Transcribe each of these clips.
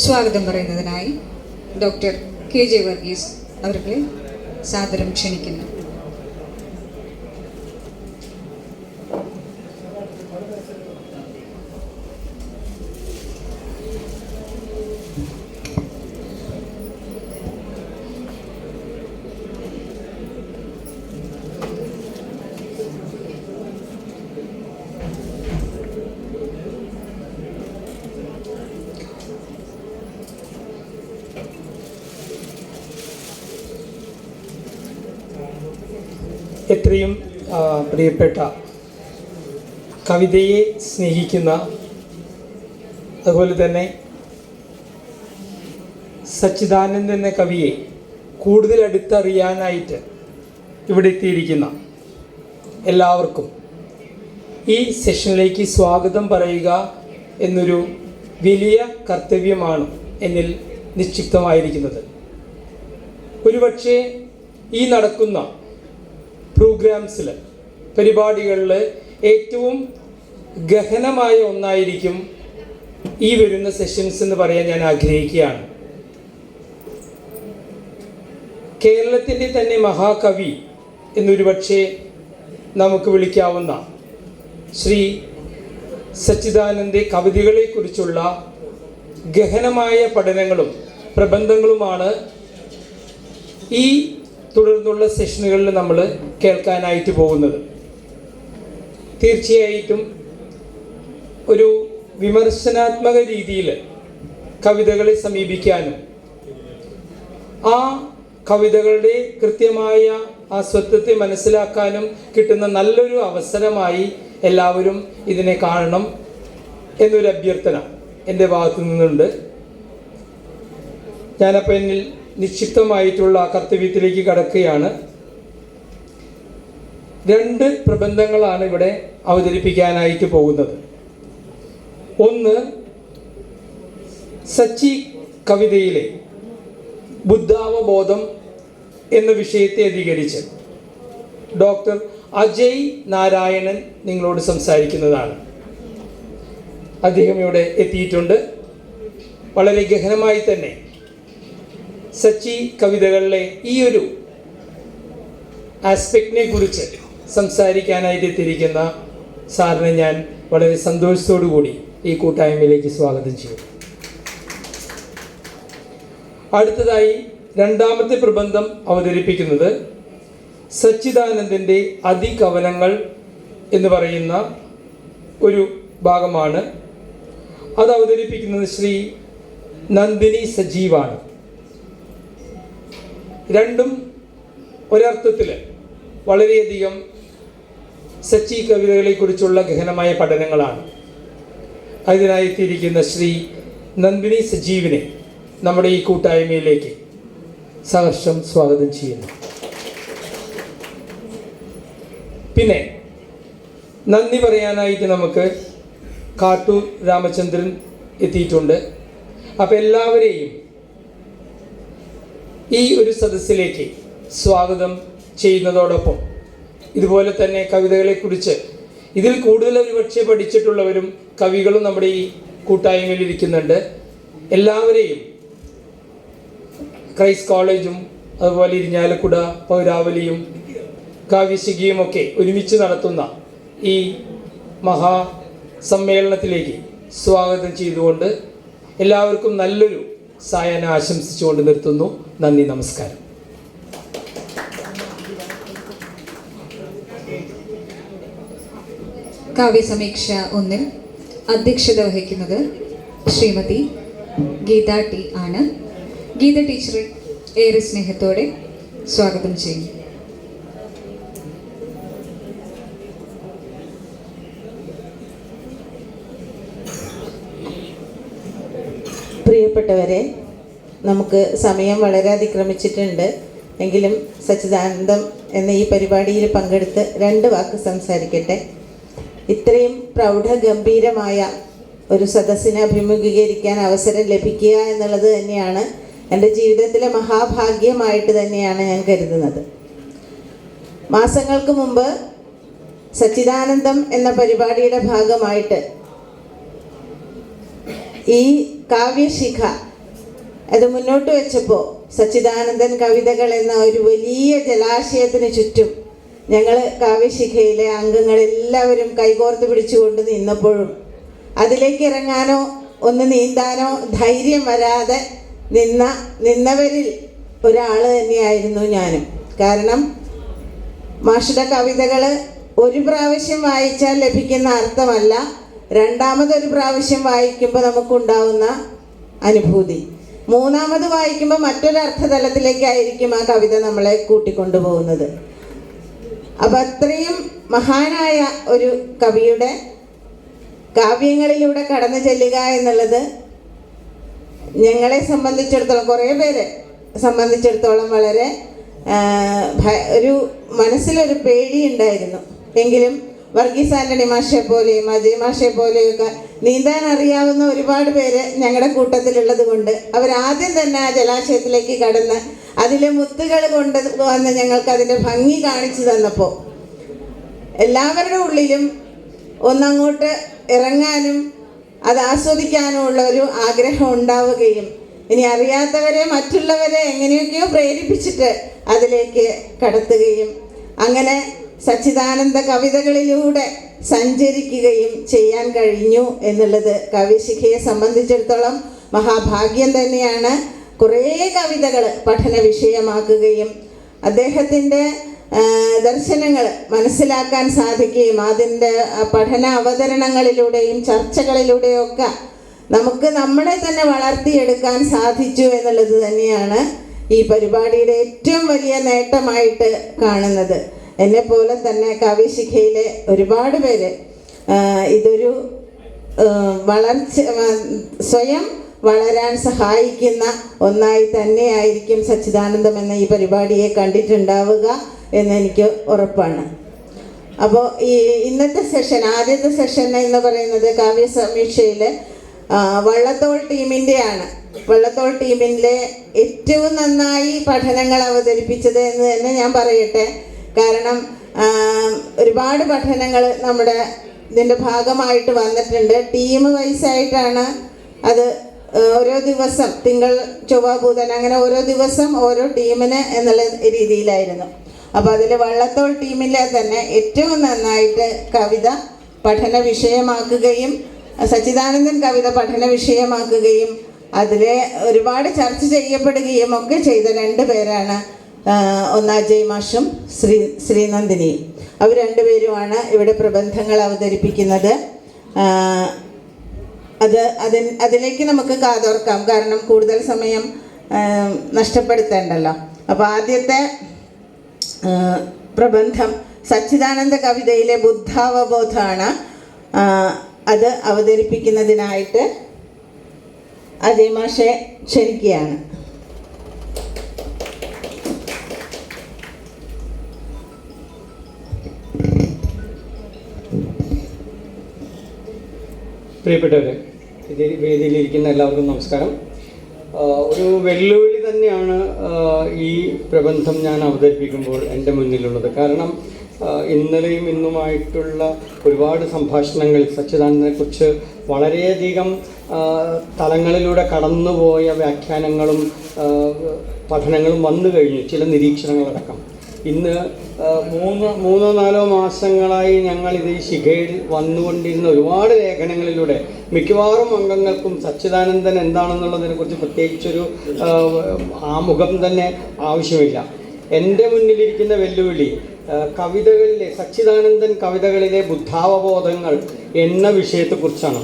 സ്വാഗതം പറയുന്നതിനായി doctor K J Varghese അവരെ സാദരം ക്ഷണിക്കുന്നു. എത്രയും പ്രിയപ്പെട്ട കവിതയെ സ്നേഹിക്കുന്ന, അതുപോലെ തന്നെ സച്ചിദാനന്ദൻ എന്ന കവിയെ കൂടുതൽ അടുത്തറിയാനായിട്ട് ഇവിടെ എത്തിയിരിക്കുന്ന എല്ലാവർക്കും ഈ സെഷനിലേക്ക് സ്വാഗതം പറയുക എന്നൊരു വലിയ കർത്തവ്യമാണ് എന്നിൽ നിക്ഷിപ്തമായിരിക്കുന്നത്. ഒരുപക്ഷെ ഈ നടക്കുന്ന പ്രോഗ്രാംസിൽ, പരിപാടികളിൽ ഏറ്റവും ഗഹനമായ ഒന്നായിരിക്കും ഈ വരുന്ന സെഷൻസ് എന്ന് പറയാൻ ഞാൻ ആഗ്രഹിക്കുകയാണ്. കേരളത്തിൻ്റെ തന്നെ മഹാകവി എന്നൊരു പക്ഷേ നമുക്ക് വിളിക്കാവുന്ന ശ്രീ സച്ചിദാനന്ദ കവിതകളെക്കുറിച്ചുള്ള ഗഹനമായ പഠനങ്ങളും പ്രബന്ധങ്ങളുമാണ് ഈ തുടർന്നുള്ള സെഷനുകളിൽ നമ്മൾ കേൾക്കാനായിട്ട് പോകുന്നത്. തീർച്ചയായിട്ടും ഒരു വിമർശനാത്മക രീതിയിൽ കവിതകളെ സമീപിക്കാനും ആ കവിതകളുടെ കൃത്യമായ ആ സ്വത്വത്തെ മനസ്സിലാക്കാനും കിട്ടുന്ന നല്ലൊരു അവസരമായി എല്ലാവരും ഇതിനെ കാണണം എന്നൊരു അഭ്യർത്ഥന എൻ്റെ ഭാഗത്തു നിന്നുണ്ട്. ഞാനപ്പോൾ എന്നിൽ നിക്ഷിപ്തമായിട്ടുള്ള കർത്തവ്യത്തിലേക്ക് കടക്കുകയാണ്. 2 പ്രബന്ധങ്ങളാണ് ഇവിടെ അവതരിപ്പിക്കാനായിട്ട് പോകുന്നത്. ഒന്ന്, സച്ചി കവിതയിലെ ബുദ്ധാവബോധം എന്ന വിഷയത്തെ അധികരിച്ച് ഡോക്ടർ അജയ് നാരായണൻ നിങ്ങളോട് സംസാരിക്കുന്നതാണ്. അദ്ദേഹം ഇവിടെ എത്തിയിട്ടുണ്ട്. വളരെ ഗഹനമായി തന്നെ സച്ചി കവിതകളിലെ ഈ ഒരു ആസ്പെക്റ്റിനെ കുറിച്ച് സംസാരിക്കാനായിട്ട് എത്തിയിരിക്കുന്ന സാറിനെ ഞാൻ വളരെ സന്തോഷത്തോടു കൂടി ഈ കൂട്ടായ്മയിലേക്ക് സ്വാഗതം ചെയ്യും. അടുത്തതായി 2ാമത്തെ പ്രബന്ധം അവതരിപ്പിക്കുന്നത് സച്ചിദാനന്ദൻ്റെ അതികവനങ്ങൾ എന്ന് പറയുന്ന ഒരു ഭാഗമാണ്. അത് അവതരിപ്പിക്കുന്നത് ശ്രീ നന്ദിനി സജീവാണ്. രണ്ടും ഒരർത്ഥത്തിൽ വളരെയധികം സച്ചി കവിതകളെക്കുറിച്ചുള്ള ഗഹനമായ പഠനങ്ങളാണ്. അതിനായെത്തിയിരിക്കുന്ന ശ്രീ നന്ദിനി സജീവിനെ നമ്മുടെ ഈ കൂട്ടായ്മയിലേക്ക് സഹർഷം സ്വാഗതം ചെയ്യുന്നു. പിന്നെ നന്ദി പറയാനായിട്ട് നമുക്ക് കാട്ടൂർ രാമചന്ദ്രൻ എത്തിയിട്ടുണ്ട്. അപ്പോൾ എല്ലാവരെയും ഈ ഒരു സദസ്സിലേക്ക് സ്വാഗതം ചെയ്യുന്നതോടൊപ്പം ഇതുപോലെ തന്നെ കവിതകളെക്കുറിച്ച് ഇതിൽ കൂടുതൽ ഒരുപക്ഷെ പഠിച്ചിട്ടുള്ളവരും കവികളും നമ്മുടെ ഈ കൂട്ടായ്മയിൽ ഇരിക്കുന്നുണ്ട്. എല്ലാവരെയും ക്രൈസ്റ്റ് കോളേജും അതുപോലെ ഇരിഞ്ഞാലക്കുട പൗരാവലിയും കാവ്യശിഖയും ഒക്കെ ഒരുമിച്ച് നടത്തുന്ന ഈ മഹാസമ്മേളനത്തിലേക്ക് സ്വാഗതം ചെയ്തുകൊണ്ട് എല്ലാവർക്കും നല്ലൊരു സായാഹ്നം ആശംസിച്ചുകൊണ്ട് നിർത്തുന്നു. നന്ദി, നമസ്കാരം. കാവ്യസമീക്ഷ 1 അധ്യക്ഷത വഹിക്കുന്നത് ശ്രീമതി ഗീത ടി ആണ്. ഗീത ടീച്ചറെ ഏറെ സ്നേഹത്തോടെ സ്വാഗതം ചെയ്യുന്നു. പ്രിയപ്പെട്ടവരെ, നമുക്ക് സമയം വളരെ അതിക്രമിച്ചിട്ടുണ്ട്. എങ്കിലും സച്ചിദാനന്ദം എന്ന ഈ പരിപാടിയിൽ പങ്കെടുത്ത് 2 വാക്ക് സംസാരിക്കട്ടെ. ഇത്രയും പ്രൗഢഗംഭീരമായ ഒരു സദസ്സിനെ അഭിമുഖീകരിക്കാൻ അവസരം ലഭിക്കുക എന്നുള്ളത് തന്നെയാണ് എൻ്റെ ജീവിതത്തിലെ മഹാഭാഗ്യമായിട്ട് തന്നെയാണ് ഞാൻ കരുതുന്നത്. മാസങ്ങൾക്ക് മുമ്പ് സച്ചിദാനന്ദം എന്ന പരിപാടിയുടെ ഭാഗമായിട്ട് ഈ കാവ്യശിഖ അത് മുന്നോട്ട് വെച്ചപ്പോൾ സച്ചിദാനന്ദൻ കവിതകൾ എന്ന ഒരു വലിയ ജലാശയത്തിന് ചുറ്റും ഞങ്ങൾ കാവ്യശിഖയിലെ അംഗങ്ങളെല്ലാവരും കൈകോർത്ത് പിടിച്ചുകൊണ്ട് നിന്നപ്പോഴും അതിലേക്ക് ഇറങ്ങാനോ ഒന്ന് നീന്താനോ ധൈര്യം വരാതെ നിന്നവരിൽ ഒരാൾ തന്നെയായിരുന്നു ഞാനും. കാരണം മാഷുടെ കവിതകൾ ഒരു പ്രാവശ്യം വായിച്ചാൽ ലഭിക്കുന്ന അർത്ഥമല്ല, രണ്ടാമതൊരു പ്രാവശ്യം വായിക്കുമ്പോൾ നമുക്കുണ്ടാവുന്ന അനുഭൂതി, മൂന്നാമത് വായിക്കുമ്പോൾ മറ്റൊരു അർത്ഥതലത്തിലേക്കായിരിക്കും ആ കവിത നമ്മളെ കൂട്ടിക്കൊണ്ടുപോകുന്നത്. അപ്പം അത്രയും മഹാനായ ഒരു കവിയുടെ കാവ്യങ്ങളിലൂടെ കടന്നു ചെല്ലുക എന്നുള്ളത് ഞങ്ങളെ സംബന്ധിച്ചിടത്തോളം, കുറേ പേരെ സംബന്ധിച്ചിടത്തോളം വളരെ ഒരു മനസ്സിലൊരു പേടിയുണ്ടായിരുന്നു. എങ്കിലും വർഗീസ് ആൻ്റണി മാഷെ പോലെയും അജയ് മാഷെ പോലെയൊക്കെ നീന്താൻ അറിയാവുന്ന ഒരുപാട് പേര് ഞങ്ങളുടെ കൂട്ടത്തിലുള്ളത് കൊണ്ട് അവരാദ്യം തന്നെ ആ ജലാശയത്തിലേക്ക് കടന്ന് അതിലെ മുത്തുകൾ കൊണ്ട് വന്ന് ഞങ്ങൾക്ക് അതിൻ്റെ ഭംഗി കാണിച്ചു തന്നപ്പോൾ എല്ലാവരുടെ ഉള്ളിലും ഒന്നങ്ങോട്ട് ഇറങ്ങാനും അത് ആസ്വദിക്കാനുമുള്ള ഒരു ആഗ്രഹം ഉണ്ടാവുകയും ഇനി അറിയാത്തവരെ മറ്റുള്ളവരെ എങ്ങനെയൊക്കെയോ പ്രേരിപ്പിച്ചിട്ട് അതിലേക്ക് കടത്തുകയും അങ്ങനെ സച്ചിദാനന്ദ കവിതകളിലൂടെ സഞ്ചരിക്കുകയും ചെയ്യാൻ കഴിഞ്ഞു എന്നുള്ളത് കാവ്യശിഖയെ സംബന്ധിച്ചിടത്തോളം മഹാഭാഗ്യം തന്നെയാണ്. കുറേ കവിതകൾ പഠന വിഷയമാക്കുകയും അദ്ദേഹത്തിൻ്റെ ദർശനങ്ങൾ മനസ്സിലാക്കാൻ സാധിക്കുകയും അതിൻ്റെ പഠന അവതരണങ്ങളിലൂടെയും ചർച്ചകളിലൂടെയൊക്കെ നമുക്ക് നമ്മളെ തന്നെ വളർത്തിയെടുക്കാൻ സാധിച്ചു എന്നുള്ളത് തന്നെയാണ് ഈ പരിപാടിയുടെ ഏറ്റവും വലിയ നേട്ടമായിട്ട് കാണുന്നത്. എന്നെപ്പോലെ തന്നെ കാവ്യശിഖയിലെ ഒരുപാട് പേര് ഇതൊരു സ്വയം വളരാൻ സഹായിക്കുന്ന ഒന്നായി തന്നെയായിരിക്കും സച്ചിദാനന്ദം എന്ന ഈ പരിപാടിയെ കണ്ടിട്ടുണ്ടാവുക എന്നെനിക്ക് ഉറപ്പാണ്. അപ്പോൾ ഈ ഇന്നത്തെ സെഷൻ, ആദ്യത്തെ സെഷൻ എന്ന് പറയുന്നത് കാവ്യ സമീക്ഷയിൽ വള്ളത്തോൾ ടീമിൻ്റെയാണ്. വള്ളത്തോൾ ടീമിൻ്റെ ഏറ്റവും നന്നായി പഠനങ്ങൾ അവതരിപ്പിച്ചത് എന്ന് തന്നെ ഞാൻ പറയട്ടെ. കാരണം ഒരുപാട് പഠനങ്ങൾ നമ്മുടെ ഇതിൻ്റെ ഭാഗമായിട്ട് വന്നിട്ടുണ്ട്. ടീം വൈസായിട്ടാണ് അത് ഓരോ ദിവസം, തിങ്കൾ ചൊവ്വ ബുധൻ, അങ്ങനെ ഓരോ ദിവസം ഓരോ ടീമിന് എന്നുള്ള രീതിയിലായിരുന്നു. അപ്പോൾ അതിൽ വള്ളത്തോൾ ടീമിലെ തന്നെ ഏറ്റവും നന്നായിട്ട് കവിത പഠന വിഷയമാക്കുകയും സച്ചിദാനന്ദൻ കവിത പഠന വിഷയമാക്കുകയും അതിലെ ഒരുപാട് ചർച്ച ചെയ്യപ്പെടുകയും ഒക്കെ ചെയ്ത രണ്ട് പേരാണ് ഒന്ന് അജയ് മാഷും ശ്രീനന്ദിനിയും. അവർ രണ്ടുപേരുമാണ് ഇവിടെ പ്രബന്ധങ്ങൾ അവതരിപ്പിക്കുന്നത്. അതിലേക്ക് നമുക്ക് കാതോർക്കാം, കാരണം കൂടുതൽ സമയം നഷ്ടപ്പെടുത്തേണ്ടല്ലോ. അപ്പോൾ ആദ്യത്തെ പ്രബന്ധം സച്ചിദാനന്ദ കവിതയിലെ ബുദ്ധാവബോധമാണ്. അത് അവതരിപ്പിക്കുന്നതിനായിട്ട് അജയ് മാഷെ ക്ഷണിക്കുകയാണ്. പ്രിയപ്പെട്ടവരെ, വേദിയിലിരിക്കുന്ന എല്ലാവർക്കും നമസ്കാരം. ഒരു വെല്ലുവിളി തന്നെയാണ് ഈ പ്രബന്ധം ഞാൻ അവതരിപ്പിക്കുമ്പോൾ എൻ്റെ മുന്നിലുള്ളത്. കാരണം ഇന്നലെയും ഇന്നുമായിട്ടുള്ള ഒരുപാട് സംഭാഷണങ്ങൾ സച്ചിദാനന്ദനെക്കുറിച്ച് വളരെയധികം തലങ്ങളിലൂടെ കടന്നുപോയ വ്യാഖ്യാനങ്ങളും പഠനങ്ങളും വന്നു കഴിഞ്ഞു, ചില നിരീക്ഷണങ്ങളടക്കം. ഇന്ന് മൂന്നോ നാലോ മാസങ്ങളായി ഞങ്ങളിത് ഈ ശിഖയിൽ വന്നുകൊണ്ടിരുന്ന ഒരുപാട് ലേഖനങ്ങളിലൂടെ മിക്കവാറും അംഗങ്ങൾക്കും സച്ചിദാനന്ദൻ എന്താണെന്നുള്ളതിനെക്കുറിച്ച് പ്രത്യേകിച്ചൊരു ആമുഖം തന്നെ ആവശ്യമില്ല. എൻ്റെ മുന്നിലിരിക്കുന്ന വെല്ലുവിളി കവിതകളിലെ സച്ചിദാനന്ദൻ കവിതകളിലെ ബുദ്ധാവബോധങ്ങൾ എന്ന വിഷയത്തെക്കുറിച്ചാണ്.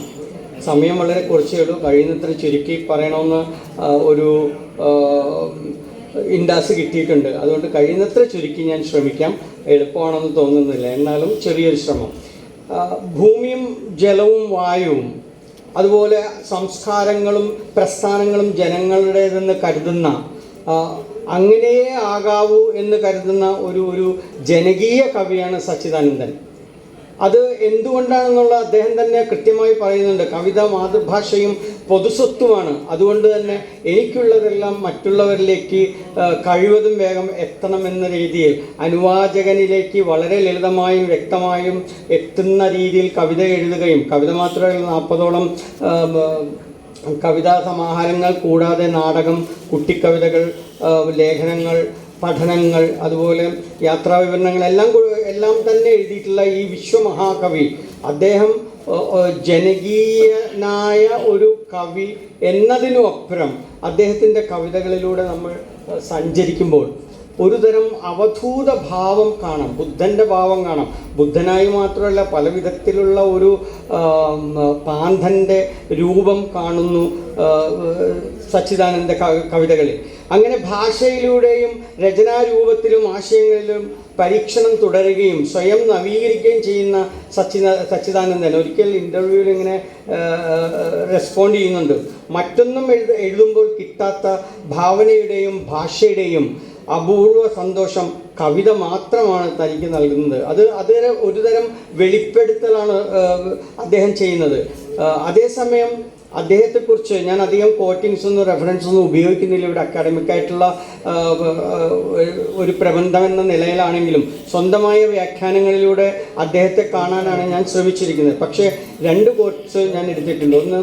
സമയം വളരെ കുറച്ചേ ഉള്ളൂ, കഴിയുന്നത്ര ചുരുക്കി പറയണമെന്ന് ഒരു ഇൻഡാസ് കിട്ടിയിട്ടുണ്ട്. അതുകൊണ്ട് കഴിയുന്നത്ര ചുരുക്കി ഞാൻ ശ്രമിക്കാം. എളുപ്പമാണെന്ന് തോന്നുന്നില്ല, എന്നാലും ചെറിയൊരു ശ്രമം. ഭൂമിയും ജലവും വായുവും അതുപോലെ സംസ്കാരങ്ങളും പ്രസ്ഥാനങ്ങളും ജനങ്ങളുടേതെന്ന് കരുതുന്ന, അങ്ങനെയേ ആകാവൂ എന്ന് കരുതുന്ന ഒരു ജനകീയ കവിയാണ് സച്ചിദാനന്ദൻ. അത് എന്തുകൊണ്ടാണെന്നുള്ള അദ്ദേഹം തന്നെ കൃത്യമായി പറയുന്നുണ്ട്. കവിത മാതൃഭാഷയും പൊതുസ്വത്തുമാണ്. അതുകൊണ്ട് തന്നെ എനിക്കുള്ളതെല്ലാം മറ്റുള്ളവരിലേക്ക് കഴിവതും വേഗം എത്തണമെന്ന രീതിയിൽ അനുവാചകനിലേക്ക് വളരെ ലളിതമായും വ്യക്തമായും എത്തുന്ന രീതിയിൽ കവിത എഴുതുകയും, കവിത മാത്രമല്ല 40ഓളം കവിതാ സമാഹാരങ്ങൾ കൂടാതെ നാടകം, കുട്ടിക്കവിതകൾ, ലേഖനങ്ങൾ, പഠനങ്ങൾ, അതുപോലെ യാത്രാവിവരണങ്ങൾ എല്ലാം തന്നെ എഴുതിയിട്ടുള്ള ഈ വിശ്വമഹാകവി അദ്ദേഹം ജനകീയനായ ഒരു കവി എന്നതിനുമപ്പുറം അദ്ദേഹത്തിൻ്റെ കവിതകളിലൂടെ നമ്മൾ സഞ്ചരിക്കുമ്പോൾ ഒരുതരം അവധൂത ഭാവം കാണാം, ബുദ്ധൻ്റെ ഭാവം കാണാം. ബുദ്ധനായി മാത്രമല്ല പല വിധത്തിലുള്ള ഒരു പാന്തൻ്റെ രൂപം കാണുന്നു സച്ചിദാനന്ദ കവിതകളിൽ. അങ്ങനെ ഭാഷയിലൂടെയും രചനാരൂപത്തിലും ആശയങ്ങളിലും പരീക്ഷണം തുടരുകയും സ്വയം നവീകരിക്കുകയും ചെയ്യുന്ന സച്ചിദാനന്ദൻ ഒരിക്കൽ ഇൻ്റർവ്യൂവിൽ ഇങ്ങനെ റെസ്പോണ്ട് ചെയ്യുന്നുണ്ട്. മറ്റൊന്നും എഴുതുമ്പോൾ കിട്ടാത്ത ഭാവനയുടെയും ഭാഷയുടെയും അപൂർവ സന്തോഷം കവിത മാത്രമാണ് തനിക്ക് നൽകുന്നത്. അത് ഒരുതരം വെളിപ്പെടുത്തലാണ് അദ്ദേഹം ചെയ്യുന്നത്. അതേസമയം അദ്ദേഹത്തെക്കുറിച്ച് ഞാൻ അധികം കോട്ടിങ്സൊന്നും റെഫറൻസൊന്നും ഉപയോഗിക്കുന്നില്ല ഇവിടെ. അക്കാഡമിക്കായിട്ടുള്ള ഒരു പ്രബന്ധം എന്ന നിലയിലാണെങ്കിലും സ്വന്തമായ വ്യാഖ്യാനങ്ങളിലൂടെ അദ്ദേഹത്തെ കാണാനാണ് ഞാൻ ശ്രമിച്ചിരിക്കുന്നത്. പക്ഷേ 2 കോട്ട്സ് ഞാൻ എടുത്തിട്ടുണ്ട്. ഒന്ന്,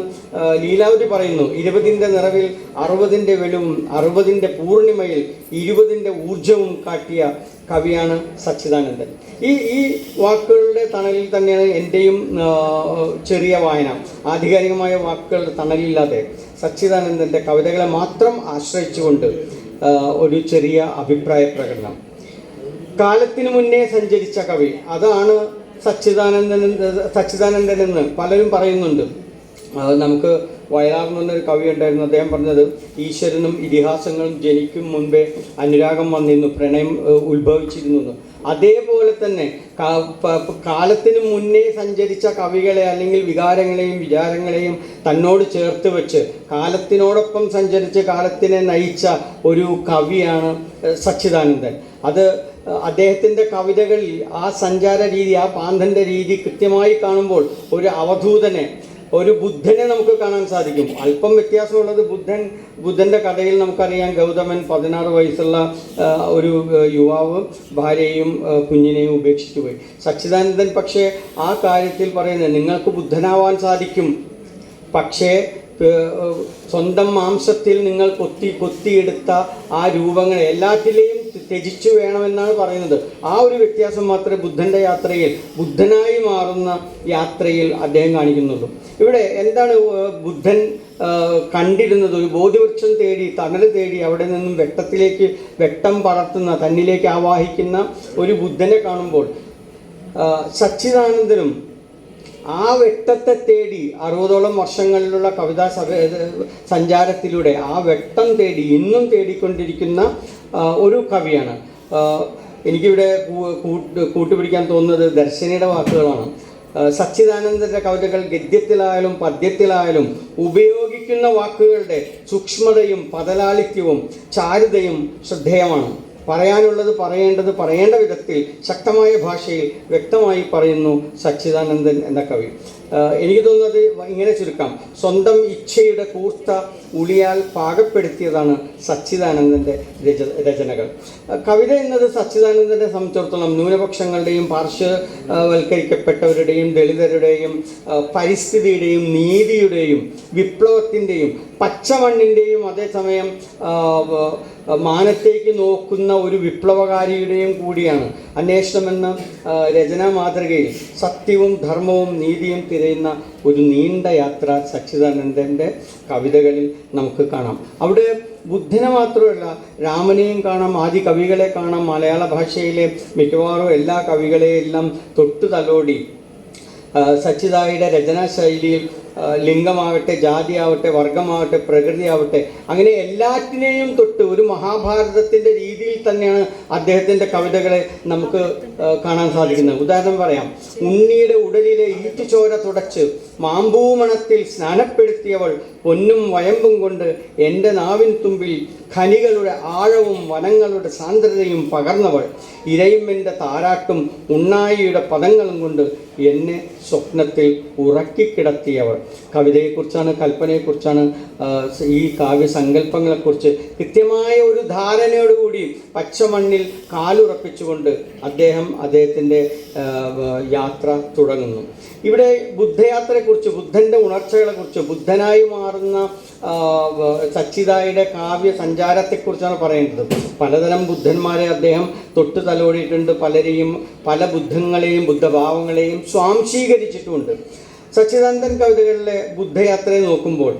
ലീലാവതി പറയുന്നു, 20ൻ്റെ നിറവിൽ 60ൻ്റെ വെളിവും 60ൻ്റെ പൂർണിമയിൽ 20ൻ്റെ ഊർജവും കാട്ടിയ കവിയാണ് സച്ചിദാനന്ദൻ. ഈ വാക്കുകളുടെ തണലിൽ തന്നെയാണ് എൻ്റെയും ചെറിയ വായന. ആധികാരികമായ വാക്കുകളുടെ തണലില്ലാതെ സച്ചിദാനന്ദൻ്റെ കവിതകളെ മാത്രം ആശ്രയിച്ചുകൊണ്ട് ഒരു ചെറിയ അഭിപ്രായ പ്രകടനം. കാലത്തിനു മുന്നേ സഞ്ചരിച്ച കവി, അതാണ് സച്ചിദാനന്ദൻ എന്ന് പലരും പറയുന്നുണ്ട്. നമുക്ക് വയലാർ എന്നൊരു കവി ഉണ്ടായിരുന്നു. അദ്ദേഹം പറഞ്ഞത്, ഈശ്വരനും ഇതിഹാസങ്ങളും ജനിക്കും മുൻപേ അനുരാഗം വന്നിരുന്നു, പ്രണയം ഉത്ഭവിച്ചിരുന്നു. അതേപോലെ തന്നെ കാലത്തിന് മുന്നേ സഞ്ചരിച്ച കവികളെ അല്ലെങ്കിൽ വികാരങ്ങളെയും വിചാരങ്ങളെയും തന്നോട് ചേർത്ത് വെച്ച് കാലത്തിനോടൊപ്പം സഞ്ചരിച്ച് കാലത്തിനെ നയിച്ച ഒരു കവിയാണ് സച്ചിദാനന്ദൻ. അത് അദ്ദേഹത്തിൻ്റെ കവിതകളിൽ ആ സഞ്ചാര രീതി, ആ പാന്തൻ്റെ രീതി കൃത്യമായി കാണുമ്പോൾ ഒരു അവധൂതനെ, ഒരു ബുദ്ധനെ നമുക്ക് കാണാൻ സാധിക്കും. അല്പം വ്യത്യാസമുള്ളത് ബുദ്ധൻ്റെ കഥയിൽ നമുക്കറിയാം, ഗൗതമൻ 16 വയസ്സുള്ള ഒരു യുവാവ് ഭാര്യയെയും കുഞ്ഞിനെയും ഉപേക്ഷിച്ചു പോയി. സച്ചിദാനന്ദൻ പക്ഷേ ആ കാര്യത്തിൽ പറയുന്നത്, നിങ്ങൾക്ക് ബുദ്ധനാവാൻ സാധിക്കും, പക്ഷേ സ്വന്തം മാംസത്തിൽ നിങ്ങൾ കൊത്തിയെടുത്ത ആ രൂപങ്ങളെ എല്ലാറ്റിലെയും ത്യജിച്ചു വേണമെന്നാണ് പറയുന്നത്. ആ ഒരു വ്യത്യാസം മാത്രമേ ബുദ്ധൻ്റെ യാത്രയിൽ, ബുദ്ധനായി മാറുന്ന യാത്രയിൽ അദ്ദേഹം കാണിക്കുന്നുള്ളൂ. ഇവിടെ എന്താണ് ബുദ്ധൻ കണ്ടിരുന്നത്? ഒരു ബോധിവൃക്ഷം തേടി, തണൽ തേടി, അവിടെ നിന്നും വെട്ടം പടർത്തുന്ന, തന്നിലേക്ക് ആവാഹിക്കുന്ന ഒരു ബുദ്ധനെ കാണുമ്പോൾ സച്ചിദാനന്ദനും ആ വെട്ടത്തെ തേടി 60ഓളം വർഷങ്ങളിലുള്ള കവിതാ സഞ്ചാരത്തിലൂടെ ആ വെട്ടം തേടി ഇന്നും തേടിക്കൊണ്ടിരിക്കുന്ന ഒരു കവിയാണ്. എനിക്കിവിടെ കൂട്ടുപിടിക്കാൻ തോന്നുന്നത് ദർശനിയുടെ വാക്കുകളാണ്. സച്ചിദാനന്ദൻ്റെ കവിതകൾ ഗദ്യത്തിലായാലും പദ്യത്തിലായാലും ഉപയോഗിക്കുന്ന വാക്കുകളുടെ സൂക്ഷ്മതയും പദലാളിത്യവും ചാരുതയും ശ്രദ്ധേയമാണ്. പറയാനുള്ളത് പറയേണ്ട വിധത്തിൽ ശക്തമായ ഭാഷയിൽ വ്യക്തമായി പറയുന്നു സച്ചിദാനന്ദൻ എന്ന കവി. എനിക്ക് തോന്നുന്നത് ഇങ്ങനെ ചുരുക്കാം, സ്വന്തം ഇച്ഛയുടെ കൂർത്ത ഉളിയാൽ പാകപ്പെടുത്തിയതാണ് സച്ചിദാനന്ദൻ്റെ രചനകൾ. കവിത എന്നത് സച്ചിദാനന്ദനെ സംബന്ധിച്ചിടത്തോളം ന്യൂനപക്ഷങ്ങളുടെയും പാർശ്വവൽക്കരിക്കപ്പെട്ടവരുടെയും ദളിതരുടെയും പരിസ്ഥിതിയുടെയും നീതിയുടെയും വിപ്ലവത്തിൻ്റെയും പച്ചമണ്ണിൻ്റെയും അതേസമയം മാനത്തേക്ക് നോക്കുന്ന ഒരു വിപ്ലവകാരിയുടെയും കൂടിയാണ്. അന്വേഷണമെന്ന രചനാ മാതൃകയിൽ സത്യവും ധർമ്മവും നീതിയും തിരയുന്ന ഒരു നീണ്ട യാത്ര സച്ചിദാനന്ദൻ്റെ കവിതകളിൽ നമുക്ക് കാണാം. അവിടെ ബുദ്ധനെ മാത്രമല്ല, രാമനെയും കാണാം, ആദി കവികളെ കാണാം. മലയാള ഭാഷയിലെ മിക്കവാറും എല്ലാ കവികളെയെല്ലാം തൊട്ടു തലോടി സച്ചിദായുടെ രചനാശൈലിയിൽ ലിംഗമാവട്ടെ, ജാതിയാവട്ടെ, വർഗമാവട്ടെ, പ്രകൃതിയാവട്ടെ, അങ്ങനെ എല്ലാറ്റിനെയും തൊട്ട് ഒരു മഹാഭാരതത്തിൻ്റെ രീതിയിൽ തന്നെയാണ് അദ്ദേഹത്തിൻ്റെ കവിതകളെ നമുക്ക് കാണാൻ സാധിക്കുന്നത്. ഉദാഹരണം പറയാം, ഉണ്ണിയുടെ ഉടലിലെ ഈറ്റുചോര തുടച്ച് മാമ്പൂമണത്തിൽ സ്നാനപ്പെടുത്തിയവൾ പൊന്നും വയമ്പും കൊണ്ട് എൻ്റെ നാവിൻ തുമ്പിൽ ഖനികളുടെ ആഴവും വനങ്ങളുടെ സാന്ദ്രതയും പകർന്നവൾ, ഇരയുമെൻ്റെ താരാട്ടും ഉണ്ണായിയുടെ പദങ്ങളും കൊണ്ട് എന്നെ സ്വപ്നത്തിൽ ഉറക്കിക്കിടത്തിയവൾ. കവിതയെക്കുറിച്ചാണ്, കൽപ്പനയെക്കുറിച്ചാണ്, ഈ കാവ്യസങ്കല്പങ്ങളെക്കുറിച്ച് കൃത്യമായ ഒരു ധാരണയോടുകൂടി പച്ചമണ്ണിൽ കാലുറപ്പിച്ചുകൊണ്ട് അദ്ദേഹത്തിൻ്റെ യാത്ര തുടങ്ങുന്നു. ഇവിടെ ബുദ്ധയാത്രയെക്കുറിച്ച്, ബുദ്ധൻ്റെ ഉണർച്ചകളെക്കുറിച്ച്, ബുദ്ധനായി മാറുന്ന മാറുന്ന സച്ചിദായുടെ കാവ്യ സഞ്ചാരത്തെക്കുറിച്ചാണ് പറയേണ്ടത്. പലതരം ബുദ്ധന്മാരെ അദ്ദേഹം തൊട്ട് തലോടിയിട്ടുണ്ട്. പലരെയും, പല ബുദ്ധങ്ങളെയും ബുദ്ധഭാവങ്ങളെയും സ്വാംശീകരിച്ചിട്ടുമുണ്ട്. സച്ചിദാനന്ദൻ കവിതകളിലെ ബുദ്ധയാത്രയെ നോക്കുമ്പോൾ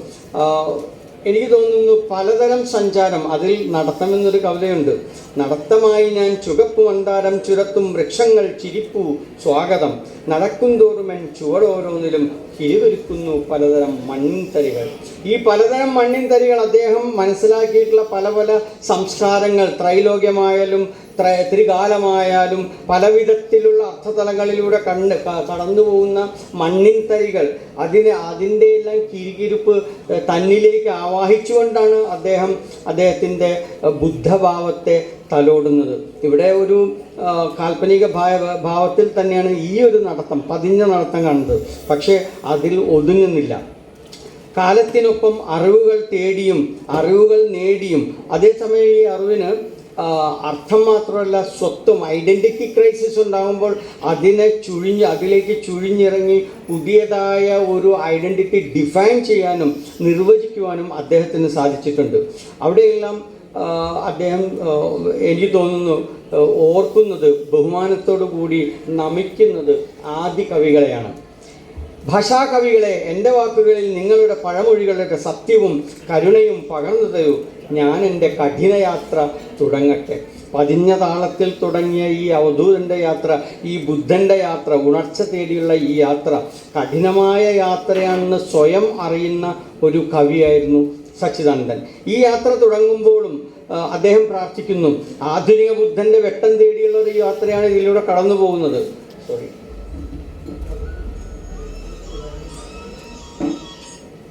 എനിക്ക് തോന്നുന്നു പലതരം സഞ്ചാരം. അതിൽ നടത്തമെന്നൊരു കവിതയുണ്ട്. നടത്തമായി ഞാൻ ചുവപ്പു മന്ദാരം ചുരത്തും വൃക്ഷങ്ങൾ ചിരിപ്പു സ്വാഗതം, നടക്കും തോറുമെൻ ചുവടോരോന്നിലും കിരിവൊരുക്കുന്നു പലതരം മണ്ണിൻതരികൾ. ഈ പലതരം മണ്ണിൻതരികൾ അദ്ദേഹം മനസ്സിലാക്കിയിട്ടുള്ള പല പല സംസ്കാരങ്ങൾ, ത്രൈലോക്യമായാലും ത്രികാലമായാലും പലവിധത്തിലുള്ള അർത്ഥതലങ്ങളിലൂടെ കടന്നു പോകുന്ന മണ്ണിൻതരികൾ, അതിൻ്റെ എല്ലാം കിരികിരിപ്പ് തന്നിലേക്ക് ആവാഹിച്ചുകൊണ്ടാണ് അദ്ദേഹത്തിൻ്റെ ബുദ്ധഭാവത്തെ തലോടുന്നത്. ഇവിടെ ഒരു കാൽപ്പനിക ഭാവത്തിൽ തന്നെയാണ് ഈ ഒരു നടത്തം, പതിഞ്ഞ നടത്തം കാണുന്നത്. പക്ഷേ അതിൽ ഒതുങ്ങുന്നില്ല. കാലത്തിനൊപ്പം അറിവുകൾ തേടിയും അറിവുകൾ നേടിയും, അതേസമയം ഈ അറിവിന് അർത്ഥം മാത്രമല്ല സ്വത്വം, ഐഡൻറ്റിറ്റി ക്രൈസിസ് ഉണ്ടാകുമ്പോൾ അതിലേക്ക് ചുഴിഞ്ഞിറങ്ങി പുതിയതായ ഒരു ഐഡൻറ്റിറ്റി ഡിഫൈൻ ചെയ്യാനും നിർവചിക്കുവാനും അദ്ദേഹത്തിന് സാധിച്ചിട്ടുണ്ട്. അവിടെയെല്ലാം അദ്ദേഹം എനിക്ക് തോന്നുന്നു ഓർക്കുന്നത്, ബഹുമാനത്തോടു കൂടി നമിക്കുന്നത് ആദി കവികളെയാണ്. ഭാഷാകവികളെ, എൻ്റെ വാക്കുകളിൽ നിങ്ങളുടെ പഴമൊഴികളുടെ സത്യവും കരുണയും പകർന്നു തരൂ. ഞാൻ എൻ്റെ കഠിനയാത്ര തുടങ്ങട്ടെ. പതിഞ്ഞ താളത്തിൽ തുടങ്ങിയ ഈ അവധൂതൻ്റെ യാത്ര, ഈ ബുദ്ധൻ്റെ യാത്ര, ഉണർച്ച തേടിയുള്ള ഈ യാത്ര കഠിനമായ യാത്രയാണെന്ന് സ്വയം അറിയുന്ന ഒരു കവിയായിരുന്നു സച്ചിദാനന്ദൻ. ഈ യാത്ര തുടങ്ങുമ്പോഴും അദ്ദേഹം പ്രാർത്ഥിക്കുന്നു, ആധുനിക ബുദ്ധൻ്റെ വെട്ടം തേടിയുള്ള ഒരു യാത്രയാണ് ഇതിലൂടെ കടന്നു പോകുന്നത്.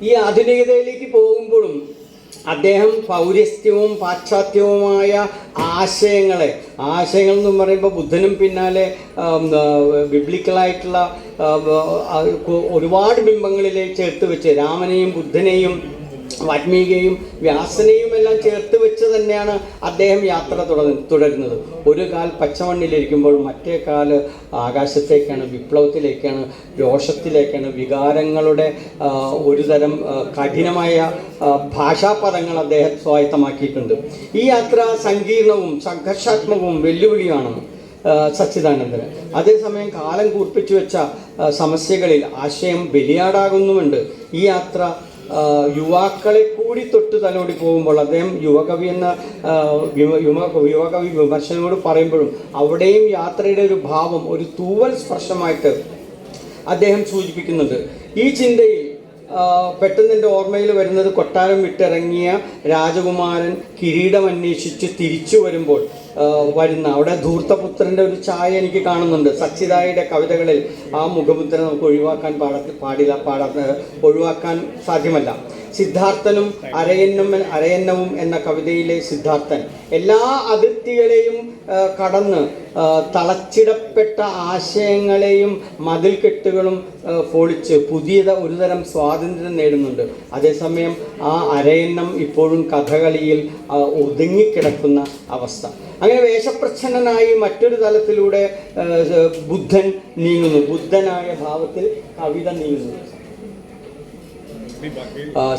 ഈ ആധുനികതയിലേക്ക് പോകുമ്പോഴും അദ്ദേഹം പൗരസ്ത്യവും പാശ്ചാത്യവുമായ ആശയങ്ങൾ എന്ന് പറയുമ്പോൾ ബുദ്ധനും പിന്നാലെ ബിബ്ലിക്കലായിട്ടുള്ള ഒരുപാട് ബിംബങ്ങളിലേക്ക് ചേർത്ത് വെച്ച്, രാമനെയും ബുദ്ധനെയും വാൽമീകിയെയും വ്യാസനെയും എല്ലാം ചേർത്ത് വെച്ച് തന്നെയാണ് അദ്ദേഹം യാത്ര തുടരുന്നത്. ഒരു കാൽ പച്ചമണ്ണിലിരിക്കുമ്പോൾ മറ്റേ കാല് ആകാശത്തേക്കാണ്, വിപ്ലവത്തിലേക്കാണ്, രോഷത്തിലേക്കാണ്. വികാരങ്ങളുടെ ഒരു തരം കഠിനമായ ഭാഷാപദങ്ങൾ അദ്ദേഹം സ്വായത്തമാക്കിയിട്ടുണ്ട്. ഈ യാത്ര സങ്കീർണവും സംഘർഷാത്മകവും വെല്ലുവിളിയാണ് സച്ചിദാനന്ദന്. അതേസമയം കാലം കൂർപ്പിച്ചു വെച്ച സമസ്യകളിൽ ആശയം ബലിയാടാകുന്നുമുണ്ട്. ഈ യാത്ര യുവാക്കളെ കൂടി തൊട്ട് തലോടി പോകുമ്പോൾ അദ്ദേഹം യുവകവി എന്ന യുവകവി വിമർശനോട് പറയുമ്പോഴും അവിടെയും യാത്രയുടെ ഒരു ഭാവം, ഒരു തൂവൽ സ്പർശമായിട്ട് അദ്ദേഹം സൂചിപ്പിക്കുന്നുണ്ട്. ഈ ചിന്തയിൽ പെട്ടെന്ന് എൻ്റെ ഓർമ്മയിൽ വരുന്നത്, കൊട്ടാരം വിട്ടിറങ്ങിയ രാജകുമാരൻ കിരീടം അന്വേഷിച്ച് തിരിച്ചു വരുമ്പോൾ അവിടെ ധൂർത്തപുത്രൻ്റെ ഒരു ഛായ എനിക്ക് കാണുന്നുണ്ട്. സച്ചിദായുടെ കവിതകളിൽ ആ മുഖമുദ്ര നമുക്ക് ഒഴിവാക്കാൻ സാധ്യമല്ല. സിദ്ധാർത്ഥനും അരയന്നവും എന്ന കവിതയിലെ സിദ്ധാർത്ഥൻ എല്ലാ അതിർത്തികളെയും കടന്ന് തളച്ചിടപ്പെട്ട ആശയങ്ങളെയും മതിൽക്കെട്ടുകളും പൊളിച്ച് പുതിയ ഒരുതരം സ്വാതന്ത്ര്യം നേടുന്നുണ്ട്. അതേസമയം ആ അരയന്നം ഇപ്പോഴും കഥകളിയിൽ ഒതുങ്ങിക്കിടക്കുന്ന അവസ്ഥ. അങ്ങനെ വേഷപ്രച്ഛന്നനായി മറ്റൊരു തലത്തിലൂടെ ബുദ്ധൻ നീങ്ങുന്നു. ബുദ്ധനായ ഭാവത്തിൽ കവിത നീങ്ങുന്നു.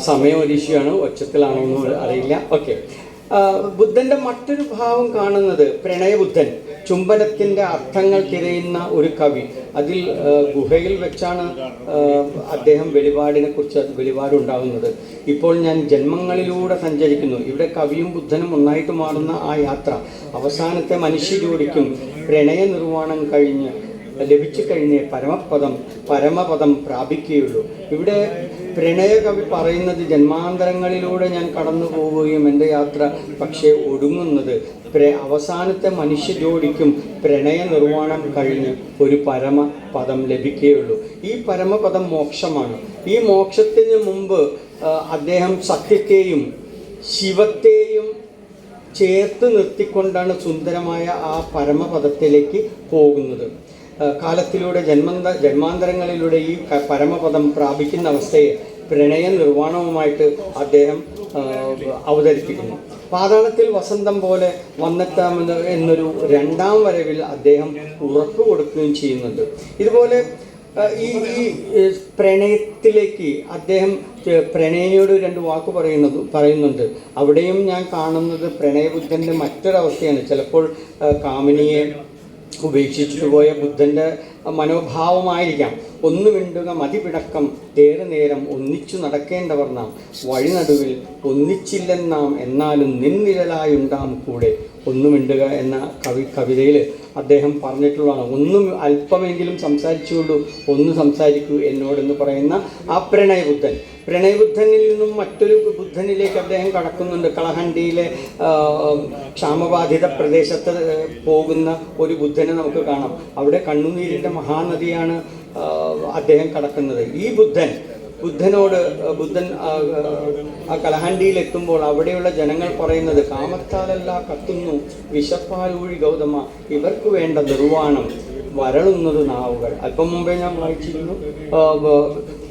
സമയം ഒരീശയാണ്, ഒച്ചത്തിലാണോ എന്ന് അറിയില്ല. ഓക്കെ. ബുദ്ധൻ്റെ മറ്റൊരു ഭാവം കാണുന്നത് പ്രണയബുദ്ധൻ, ചുംബനത്തിൻ്റെ അർത്ഥങ്ങൾ തിരയുന്ന ഒരു കവി. അതിൽ ഗുഹയിൽ വെച്ചാണ് അദ്ദേഹം വെളിപാടുണ്ടാകുന്നത്. ഇപ്പോൾ ഞാൻ ജന്മങ്ങളിലൂടെ സഞ്ചരിക്കുന്നു. ഇവിടെ കവിയും ബുദ്ധനും ഒന്നായിട്ട് മാറുന്ന ആ യാത്ര അവസാനത്തെ മനുഷ്യജോഡിക്കും പ്രണയ നിർവ്വാണം ലഭിച്ചു കഴിഞ്ഞേ പരമപദം പ്രാപിക്കുകയുള്ളൂ. ഇവിടെ പ്രണയകവി പറയുന്നത്, ജന്മാന്തരങ്ങളിലൂടെ ഞാൻ കടന്നു പോവുകയും എൻ്റെ യാത്ര പക്ഷേ ഒടുങ്ങുന്നത് അവസാനത്തെ മനുഷ്യ ജോഡിക്കും പ്രണയ നിർവ്വാണം കഴിഞ്ഞ് ഒരു പരമപദം ലഭിക്കുകയുള്ളൂ. ഈ പരമപദം മോക്ഷമാണ്. ഈ മോക്ഷത്തിന് മുമ്പ് അദ്ദേഹം സത്യത്തെയും ശിവത്തെയും ചേർത്ത് നിർത്തിക്കൊണ്ടാണ് സുന്ദരമായ ആ പരമപദത്തിലേക്ക് പോകുന്നത്. കാലത്തിലൂടെ ജന്മാന്തരങ്ങളിലൂടെ ഈ പരമപദം പ്രാപിക്കുന്ന അവസ്ഥയെ പ്രണയ നിർവ്വാണവുമായിട്ട് അദ്ദേഹം അവതരിപ്പിക്കുന്നു. പാതാളത്തിൽ വസന്തം പോലെ വന്നെത്താമെന്ന് എന്നൊരു രണ്ടാം വരവിൽ അദ്ദേഹം ഉറപ്പ് കൊടുക്കുകയും ചെയ്യുന്നുണ്ട്. ഇതുപോലെ ഈ പ്രണയത്തിലേക്ക് അദ്ദേഹം പ്രണയിനിയോട് 2 വാക്ക് പറയുന്നുണ്ട്. അവിടെയും ഞാൻ കാണുന്നത് പ്രണയബുദ്ധൻ്റെ മറ്റൊരവസ്ഥയാണ്. ചിലപ്പോൾ കാമിനിയെ ഉപേക്ഷിച്ചിട്ട് പോയ ബുദ്ധൻ്റെ മനോഭാവമായിരിക്കാം. ഒന്നു മിണ്ടുക മതിപിണക്കം ഏറെ നേരം ഒന്നിച്ചു നടക്കേണ്ടവർ നാം, വഴി നടുവിൽ ഒന്നിച്ചില്ലെന്നാം എന്നാലും നിന്നിഴലായുണ്ടാം കൂടെ. ഒന്നു മിണ്ടുക എന്ന കവിതയിൽ അദ്ദേഹം പറഞ്ഞിട്ടുള്ളതാണ്. ഒന്നും അല്പമെങ്കിലും സംസാരിച്ചുകൊള്ളൂ, ഒന്ന് സംസാരിക്കൂ എന്നോടെന്ന് പറയുന്ന ആ പ്രണയബുദ്ധനിൽ നിന്നും മറ്റൊരു ബുദ്ധനിലേക്ക് അദ്ദേഹം കടക്കുന്നുണ്ട്. കളഹണ്ടിയിലെ ക്ഷാമബാധിത പ്രദേശത്ത് പോകുന്ന ഒരു ബുദ്ധനെ നമുക്ക് കാണാം. അവിടെ കണ്ണുനീരിൻ്റെ മഹാനദിയാണ് അദ്ദേഹം കടക്കുന്നത്. ഈ ബുദ്ധൻ ആ കലഹണ്ടിയിലെത്തുമ്പോൾ അവിടെയുള്ള ജനങ്ങൾ പറയുന്നത്, കാമത്താലല്ല കത്തുന്നു വിശപ്പാലൂഴി ഗൗതമ, ഇവർക്ക് വേണ്ട നിർവ്വാണം വരളുന്നത് നാവുകൾ. അല്പം മുമ്പേ ഞാൻ വായിച്ചിരുന്നു